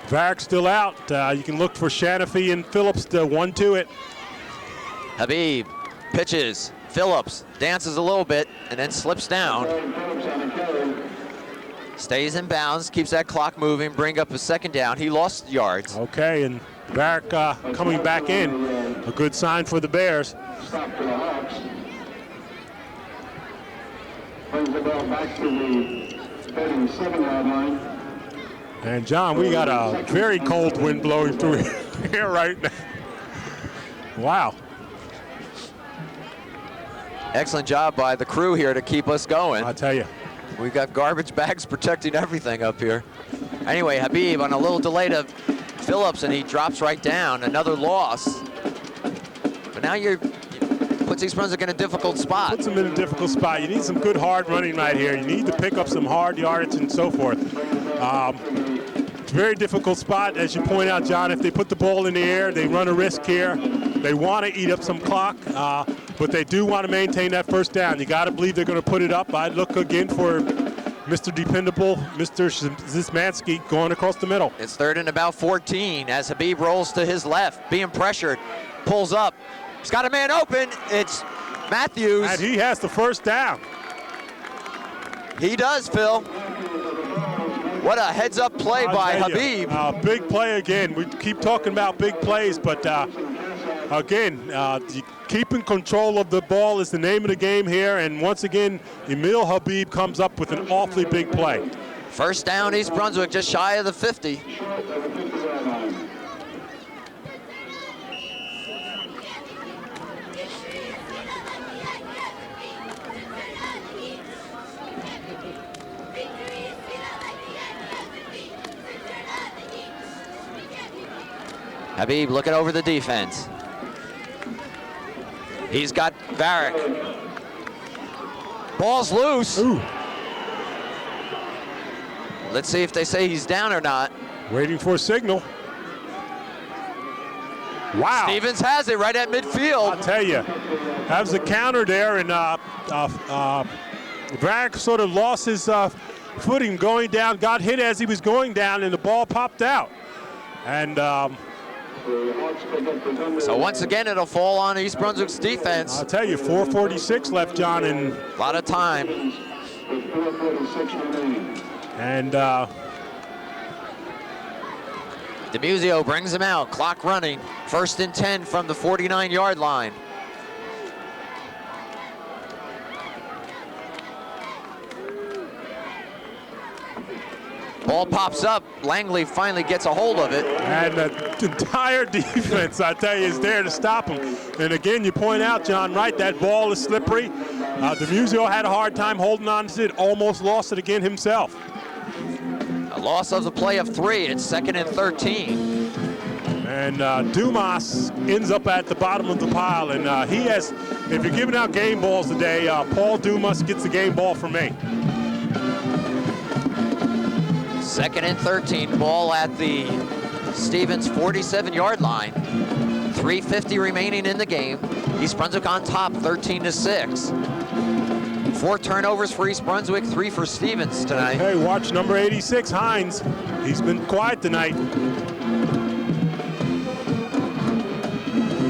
S2: Varick still out. You can look for Shanaffy and Phillips to 1-2 it.
S1: Habib pitches. Phillips dances a little bit and then slips down. Stays in bounds, keeps that clock moving, bring up a 2nd down. He lost yards.
S2: Okay, and Varick coming back in. A good sign for the Bears.
S3: Stop to the Hawks. Brings the ball back to the 37-yard line.
S2: And John, we got a very cold wind blowing through here right now. Wow.
S1: Excellent job by the crew here to keep us going.
S2: I'll tell you.
S1: We've got garbage bags protecting everything up here. Anyway, Habib on a little delay to Phillips, and he drops right down. Another loss. But now puts East Brunswick in a difficult spot.
S2: Puts them in a difficult spot. You need some good hard running right here. You need to pick up some hard yardage and so forth. It's a very difficult spot, as you point out, John. If they put the ball in the air, they run a risk here. They want to eat up some clock, but they do want to maintain that first down. You got to believe they're going to put it up. I'd look again for Mr. Dependable, Mr. Zismansky going across the middle.
S1: It's 3rd and about 14 as Habib rolls to his left, being pressured, pulls up. He's got a man open. It's Matthews.
S2: And he has the first down.
S1: He does, Phil. What a heads-up play by Habib.
S2: Big play again. We keep talking about big plays, but again, keeping control of the ball is the name of the game here. And once again, Emil Habib comes up with an awfully big play.
S1: First down, East Brunswick, just shy of the 50. Habib looking over the defense. He's got Varick. Ball's loose.
S2: Ooh.
S1: Let's see if they say he's down or not.
S2: Waiting for a signal. Wow.
S1: Stevens has it right at midfield.
S2: I'll tell you, that was a counter there, and Varick sort of lost his footing going down, got hit as he was going down, and the ball popped out. And
S1: so once again, it'll fall on East Brunswick's defense.
S2: I'll tell you, 4:46 left, John, and
S1: a lot of time.
S2: And
S1: DeMuzio brings him out, clock running. 1st and 10 from the 49-yard line. Ball pops up. Langley finally gets a hold of it.
S2: And the entire defense, I tell you, is there to stop him. And again, you point out, John, right, that ball is slippery. DeMuzio had a hard time holding on to it, almost lost it again himself.
S1: A loss of the play of 3. It's 2nd and 13.
S2: And Dumas ends up at the bottom of the pile. And he has, if you're giving out game balls today, Paul Dumas gets the game ball from me.
S1: 2nd and 13, ball at the Stevens 47-yard line. 3:50 remaining in the game. East Brunswick on top, 13-6. 4 turnovers for East Brunswick, 3 for Stevens tonight.
S2: Hey, watch number 86, Hines. He's been quiet tonight.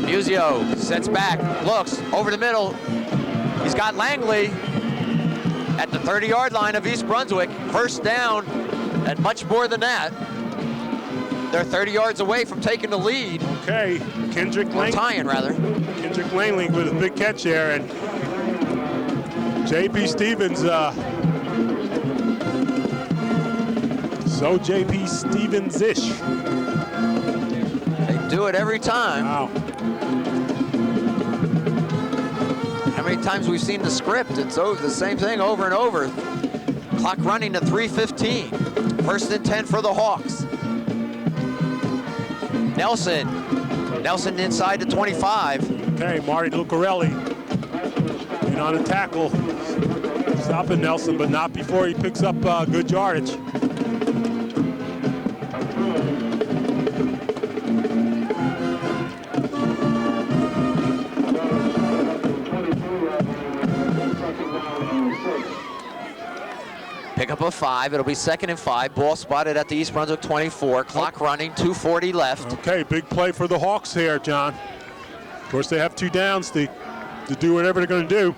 S1: Muzio sets back, looks over the middle. He's got Langley at the 30-yard line of East Brunswick. First down, and much more than that. They're 30 yards away from taking the lead.
S2: Okay, Kendrick
S1: Or tying, rather.
S2: Kendrick Langley with a big catch there, and J.P. Stevens, so J.P. Stevens-ish.
S1: They do it every time.
S2: Wow.
S1: How many times we've seen the script? It's the same thing over and over. Clock running to 3:15. 1st and 10 for the Hawks. Nelson inside to 25.
S2: Okay, Marty Lucarelli in on a tackle. Stopping Nelson, but not before he picks up good yardage.
S1: Pick up a 5. It'll be 2nd and 5. Ball spotted at the East Brunswick 24. Clock running, 2:40 left.
S2: Okay, big play for the Hawks here, John. Of course, they have 2 downs to do whatever they're going to do.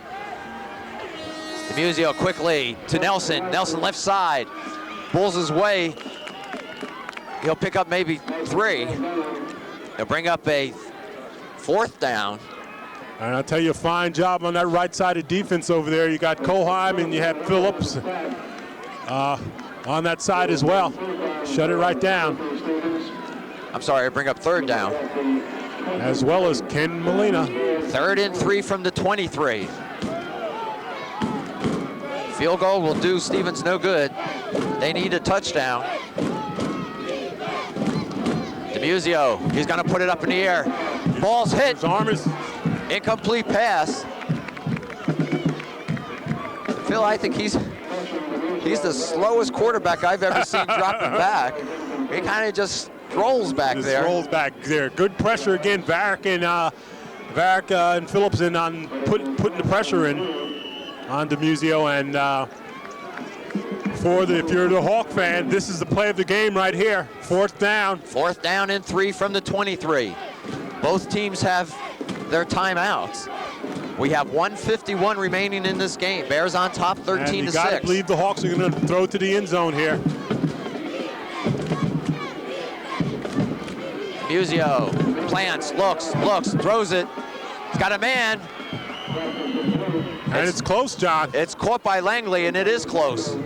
S1: DeMuzio quickly to Nelson. Nelson left side. Bulls his way. He'll pick up maybe 3. They'll bring up a 4th down.
S2: And I'll tell you, a fine job on that right side of defense over there. You got Koheim and you have Phillips on that side as well. Shut it right down.
S1: I'm sorry, I bring up 3rd down.
S2: As well as Ken Molina.
S1: 3rd and 3 from the 23. Field goal will do Stevens no good. They need a touchdown. DeMuzio, he's gonna put it up in the air. Ball's hit.
S2: His arm is...
S1: Incomplete pass. Phil, I think he's the slowest quarterback I've ever seen dropping back. He kind of just rolls back there.
S2: Rolls back there. Good pressure again. Varick and Phillips in on putting the pressure in on DeMuzio. And if you're the Hawk fan, this is the play of the game right here. 4th down.
S1: 4th down and 3 from the 23. Both teams have their timeouts. We have 1:51 remaining in this game. Bears on top, 13 to 6.
S2: You got to believe the Hawks are going to throw to the end zone here.
S1: Muzio plants, looks, throws it. He's got a man.
S2: And it's close, John.
S1: It's caught by Langley, and it is close.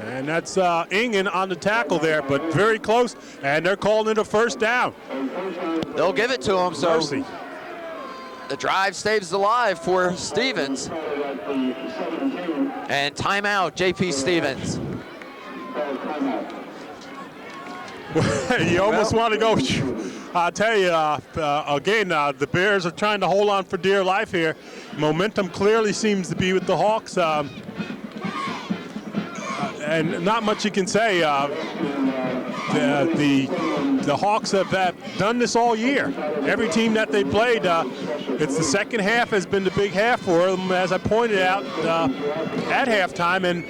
S2: And that's Ingen on the tackle there, but very close. And they're calling it a 1st down.
S1: They'll give it to him, so
S2: Mercy.
S1: The drive stays alive for Stevens. And timeout, J.P. Stevens.
S2: You almost want to go. I'll tell you, again, the Bears are trying to hold on for dear life here. Momentum clearly seems to be with the Hawks. And not much you can say. The Hawks have done this all year. Every team that they played, it's the second half has been the big half for them, as I pointed out at halftime, and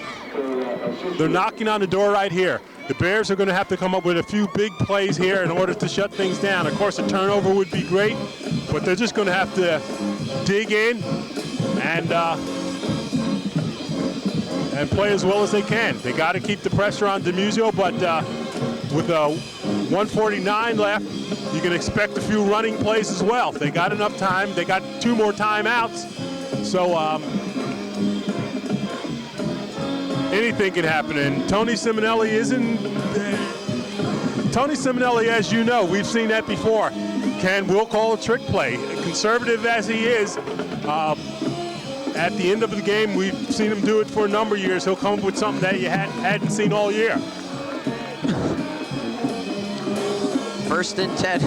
S2: they're knocking on the door right here. The Bears are going to have to come up with a few big plays here in order to shut things down. Of course, a turnover would be great, but they're just going to have to dig in and play as well as they can. They got to keep the pressure on DeMuzio, but with 1:49 left, you can expect a few running plays as well. They got enough time. They got 2 more timeouts, so anything can happen. And Tony Simonelli Tony Simonelli, as you know, we've seen that before, will call a trick play. Conservative as he is, at the end of the game, we've seen him do it for a number of years. He'll come up with something that you hadn't seen all year.
S1: 1st and 10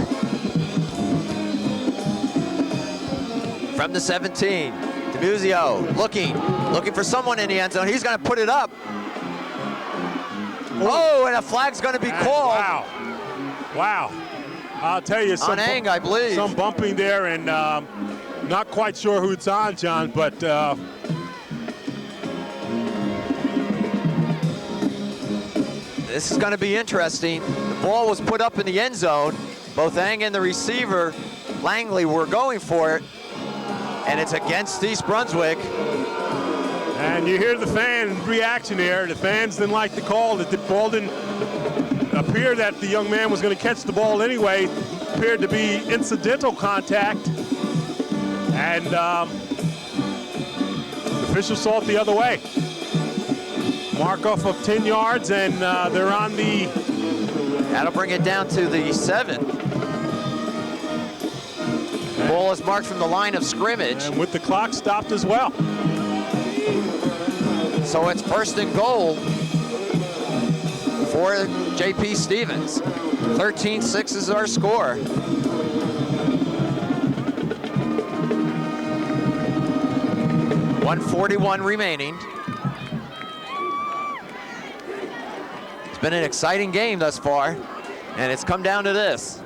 S1: from the 17. DeMuzio looking for someone in the end zone. He's going to put it up. Oh, and a flag's going to be called.
S2: Wow. I'll tell you,
S1: on Eng, I believe.
S2: Some bumping there, and not quite sure who it's on, John, but
S1: this is going to be interesting. The ball was put up in the end zone. Both Eng and the receiver, Langley, were going for it, and it's against East Brunswick.
S2: And you hear the fan reaction there. The fans didn't like the call. The ball didn't appear that the young man was going to catch the ball anyway. Appeared to be incidental contact. And the officials saw it the other way. Mark off of 10 yards, and they're on the...
S1: That'll bring it down to the 7. Ball is marked from the line of scrimmage.
S2: And with the clock stopped as well.
S1: So it's 1st and goal for J.P. Stevens. 13-6 is our score. .141 remaining. It's been an exciting game thus far, and it's come down to this.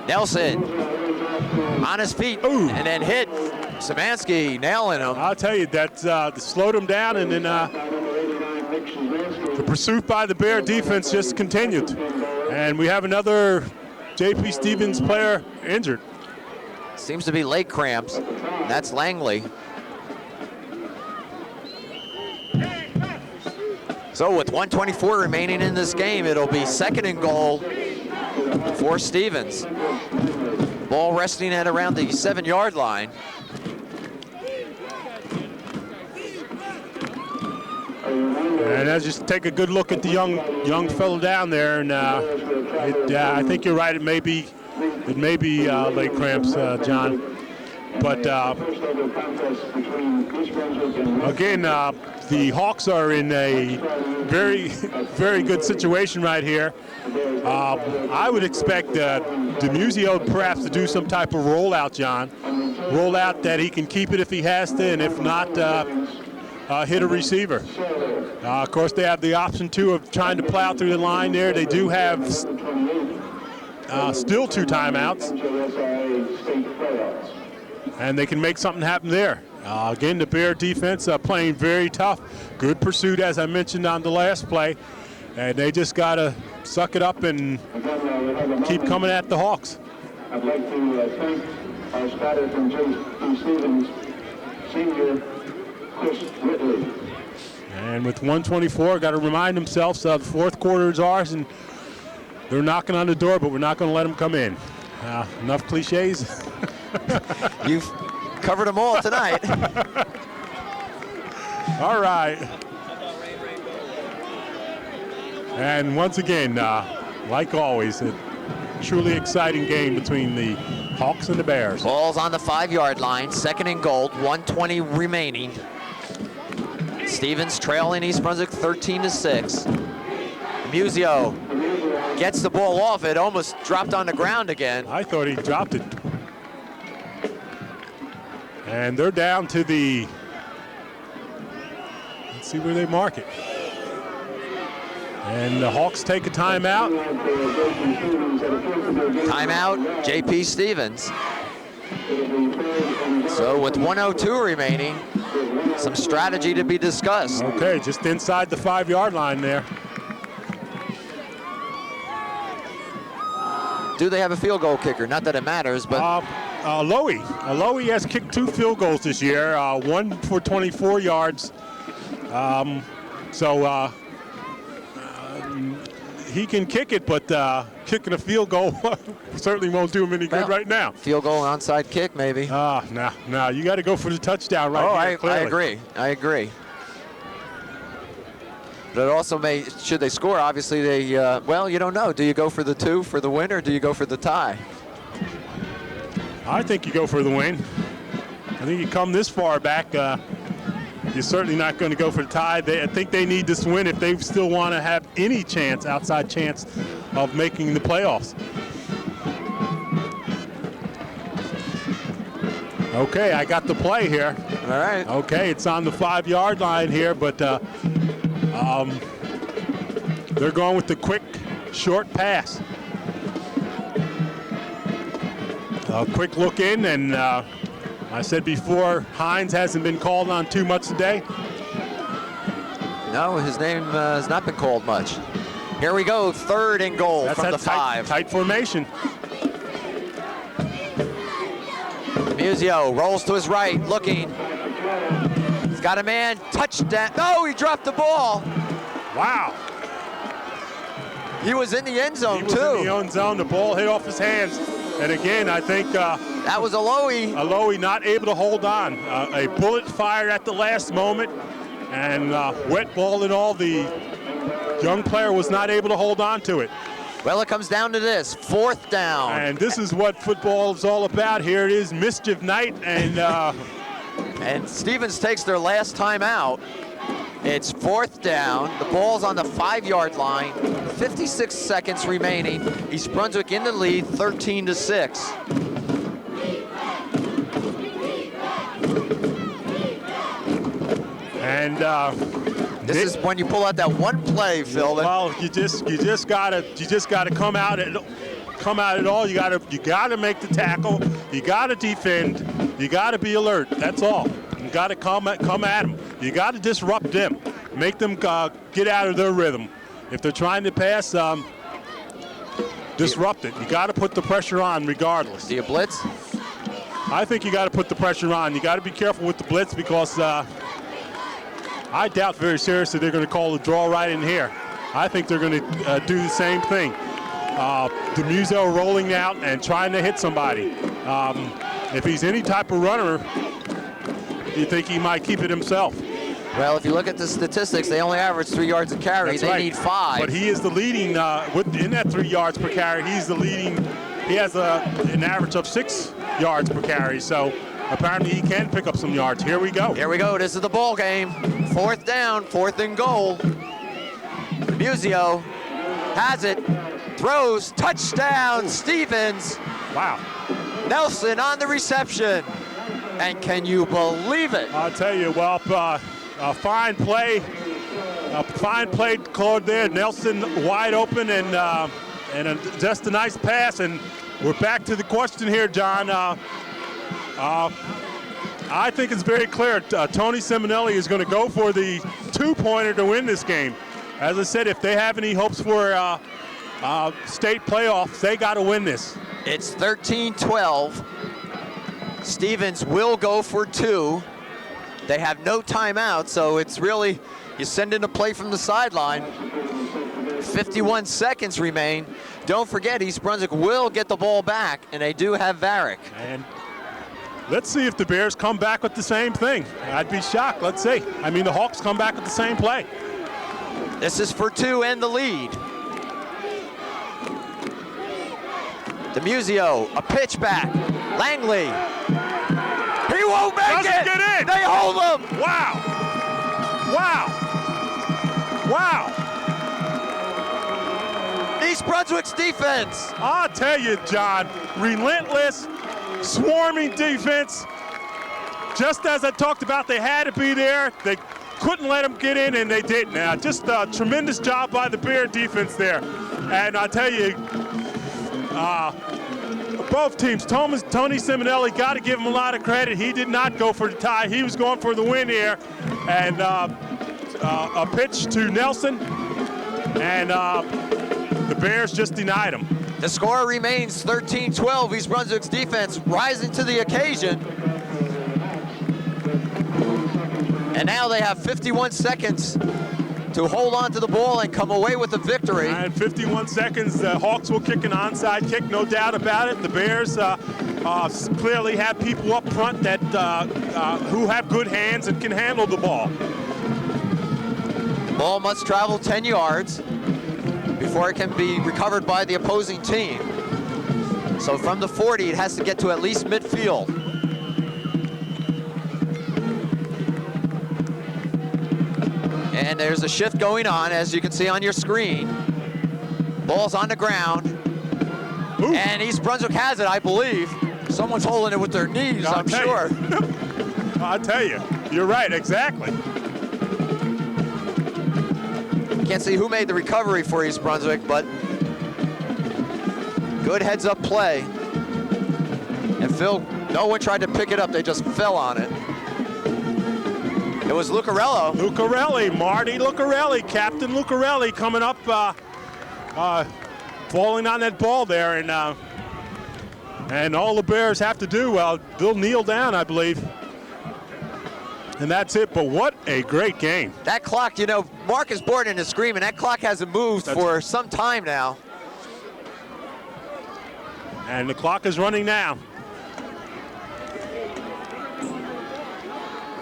S1: Nelson on his feet.
S2: Ooh.
S1: And then hit. Szymanski nailing him.
S2: I'll tell you, that slowed him down, and then the pursuit by the Bear defense just continued. And we have another J.P. Stevens player injured.
S1: Seems to be leg cramps. That's Langley. So with 1:24 remaining in this game, it'll be 2nd and goal for Stevens. Ball resting at around the 7-yard line.
S2: And as you take a good look at the young fellow down there, and I think you're right. It may be leg cramps, John. But again, the Hawks are in a very, very good situation right here. I would expect DeMuzio perhaps to do some type of rollout, John. Rollout that he can keep it if he has to, and if not, hit a receiver. Of course, they have the option, too, of trying to plow through the line there. They do have still 2 timeouts. And they can make something happen there. Again, the Bear defense playing very tough. Good pursuit, as I mentioned on the last play. And they just got to suck it up and keep coming at the Hawks.
S3: I'd like to thank our spotter from J.P. Stevens, senior Chris Whitley.
S2: And with 1:24, got to remind themselves the 4th quarter is ours, and they're knocking on the door, but we're not going to let them come in. Enough cliches.
S1: You've covered them all tonight.
S2: All right. And once again, like always, a truly exciting game between the Hawks and the Bears.
S1: Ball's on the 5-yard line, 2nd and goal, 1:20 remaining. Stevens trailing East Brunswick 13-6. Muzio gets the ball off. It almost dropped on the ground again.
S2: I thought he dropped it. And they're down to the, let's see where they mark it. And the Hawks take a timeout.
S1: Timeout, J.P. Stevens. So with 1:02 remaining, some strategy to be discussed.
S2: Okay, just inside the 5-yard line there.
S1: Do they have a field goal kicker? Not that it matters, but
S2: Lowy has kicked 2 field goals this year, one for 24 yards. He can kick it, but kicking a field goal certainly won't do him any good right now.
S1: Field goal, onside kick, maybe.
S2: No, you got to go for the touchdown right here.
S1: I agree. But it also may, should they score, obviously they, well, you don't know. Do you go for the 2 for the win, or do you go for the tie?
S2: I think you go for the win. I think you come this far back, you're certainly not going to go for the tie. I think they need this win if they still want to have any chance, outside chance, of making the playoffs. Okay, I got the play here.
S1: All right.
S2: Okay, it's on the 5-yard line here, but they're going with the quick, short pass. A quick look in, and I said before, Hines hasn't been called on too much today.
S1: No, his name has not been called much. Here we go, 3rd and goal from the 5.
S2: Tight formation.
S1: Muzio rolls to his right, looking. He's got a man, touchdown. No, he dropped the ball.
S2: Wow.
S1: He was in the end zone,
S2: He was
S1: too.
S2: in the end zone. The ball hit off his hands. And again, I think
S1: That was Alohi.
S2: Alohi not able to hold on. A bullet fired at the last moment, and wet ball and all, the young player was not able to hold on to it.
S1: Well, it comes down to this, 4th down.
S2: And this is what football is all about. Here it is, mischief night, and
S1: And Stevens takes their last time out. It's 4th down. The ball's on the 5-yard line. 56 seconds remaining. East Brunswick in the lead, 13-6.
S2: And
S1: This is when you pull out that one play, Phil.
S2: well, you just gotta come out at all. You gotta make the tackle. You gotta defend. You gotta be alert. That's all. You gotta come at them. You gotta disrupt them. Make them get out of their rhythm. If they're trying to pass, disrupt it. You gotta put the pressure on regardless.
S1: Do you blitz?
S2: I think you gotta put the pressure on. You gotta be careful with the blitz because I doubt very seriously they're going to call a draw right in here. I think they're going to do the same thing. DeMuzio rolling out and trying to hit somebody. If he's any type of runner, you think he might keep it himself.
S1: Well, if you look at the statistics, they only average 3 yards a carry.
S2: That's
S1: they
S2: right.
S1: need 5.
S2: But he is the leading, in that 3 yards per carry, he's the leading. He has an average of 6 yards per carry. So apparently he can pick up some yards. Here we go.
S1: Here we go. This is the ball game. 4th down, 4th and goal. Muzio has it, throws, touchdown, Stevens.
S2: Wow.
S1: Nelson on the reception. And can you believe it?
S2: I'll tell you, well, a fine play called there. Nelson wide open and just a nice pass. And we're back to the question here, John. I think it's very clear. Tony Simonelli is going to go for the 2-pointer to win this game. As I said, if they have any hopes for state playoffs, they got to win this.
S1: It's 13-12. Stevens will go for 2. They have no timeout, so it's really, you send in a play from the sideline. 51 seconds remain. Don't forget, East Brunswick will get the ball back, and they do have Varick.
S2: And let's see if the Bears come back with the same thing. I'd be shocked. Let's see. I mean, the Hawks come back with the same play.
S1: This is for 2 and the lead. DeMuzio, a pitch back. Langley. He won't make
S2: Doesn't
S1: it.
S2: get in.
S1: They hold him.
S2: Wow. Wow. Wow.
S1: East Brunswick's defense.
S2: I'll tell you, John, relentless, swarming defense. Just as I talked about, they had to be there. They couldn't let them get in, and they didn't. Now, just a tremendous job by the Bear defense there. And I tell you, both teams, Tony Simonelli, got to give him a lot of credit. He did not go for the tie. He was going for the win here. And a pitch to Nelson, and the Bears just denied him.
S1: The score remains 13-12. East Brunswick's defense rising to the occasion. And now they have 51 seconds to hold on to the ball and come away with the victory.
S2: And 51 seconds, the Hawks will kick an onside kick, no doubt about it. The Bears clearly have people up front that who have good hands and can handle the ball.
S1: The ball must travel 10 yards before it can be recovered by the opposing team. So from the 40, it has to get to at least midfield. And there's a shift going on, as you can see on your screen. Ball's on the ground.
S2: Ooh.
S1: And East Brunswick has it, I believe. Someone's holding it with their knees, I'm sure.
S2: I'll tell you, you're right, exactly.
S1: Can't see who made the recovery for East Brunswick, but good heads-up play. And Phil, no one tried to pick it up, they just fell on it. It was Lucarello.
S2: Lucarelli, Marty Lucarelli, Captain Lucarelli coming up, falling on that ball there, and all the Bears have to do, well, they'll kneel down, I believe. And that's it, but what a great game. That
S1: clock, you know, Marcus Borden is screaming. That clock hasn't moved for some time now.
S2: And the clock is running now.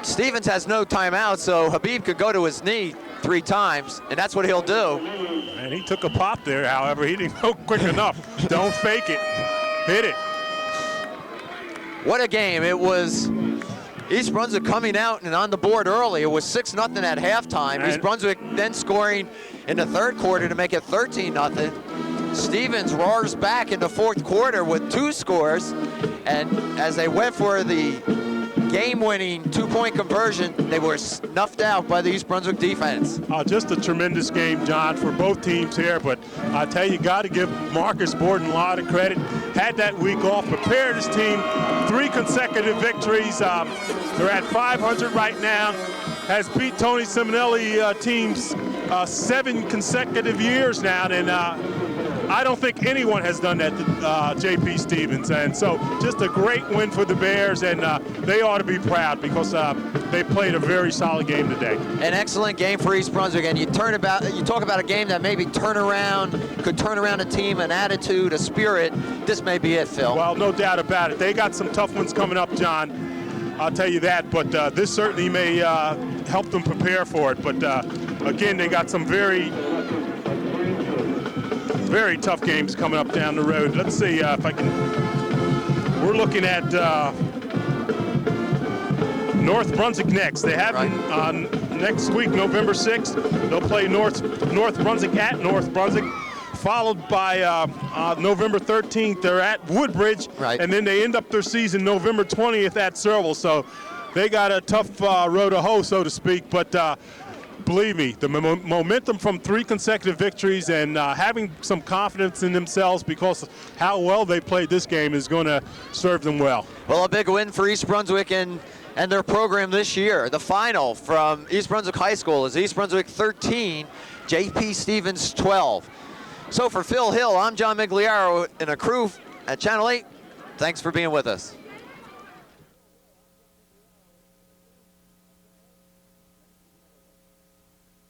S1: Stevens has no timeout, so Habib could go to his knee 3 times, and that's what he'll do.
S2: And he took a pop there, however, he didn't go quick enough. Don't fake it, hit it.
S1: What a game. It was East Brunswick coming out and on the board early. It was 6-0 at halftime. East Brunswick then scoring in the 3rd quarter to make it 13-0. Stevens roars back in the 4th quarter with 2 scores, and as they went for the game-winning 2-point conversion, they were snuffed out by the East Brunswick defense.
S2: Just a tremendous game, John, for both teams here, but I tell you, got to give Marcus Borden a lot of credit. Had that week off, prepared his team, 3 consecutive victories. They're at 500 right now. Has beat Tony Simonelli teams 7 consecutive years now, and I don't think anyone has done that to J.P. Stevens. And so just a great win for the Bears, and they ought to be proud because they played a very solid game today.
S1: An excellent game for East Brunswick, and you talk about a game that maybe could turn around a team, an attitude, a spirit. This may be it, Phil.
S2: Well, no doubt about it. They got some tough ones coming up, John. I'll tell you that, but this certainly may help them prepare for it. But again, they got some very tough games coming up down the road. Let's see if I can. We're looking at North Brunswick next. They have next week, November 6th. They'll play North Brunswick at North Brunswick, followed by November 13th. They're at Woodbridge, and then they end up their season November 20th at Searle. So they got a tough road to hoe, so to speak. But believe me, the momentum from 3 consecutive victories and having some confidence in themselves because of how well they played this game is going to serve them well.
S1: Well, a big win for East Brunswick and their program this year. The final from East Brunswick High School is East Brunswick 13, J.P. Stevens 12. So for Phil Hill, I'm John Meggiolaro and a crew at Channel 8. Thanks for being with us.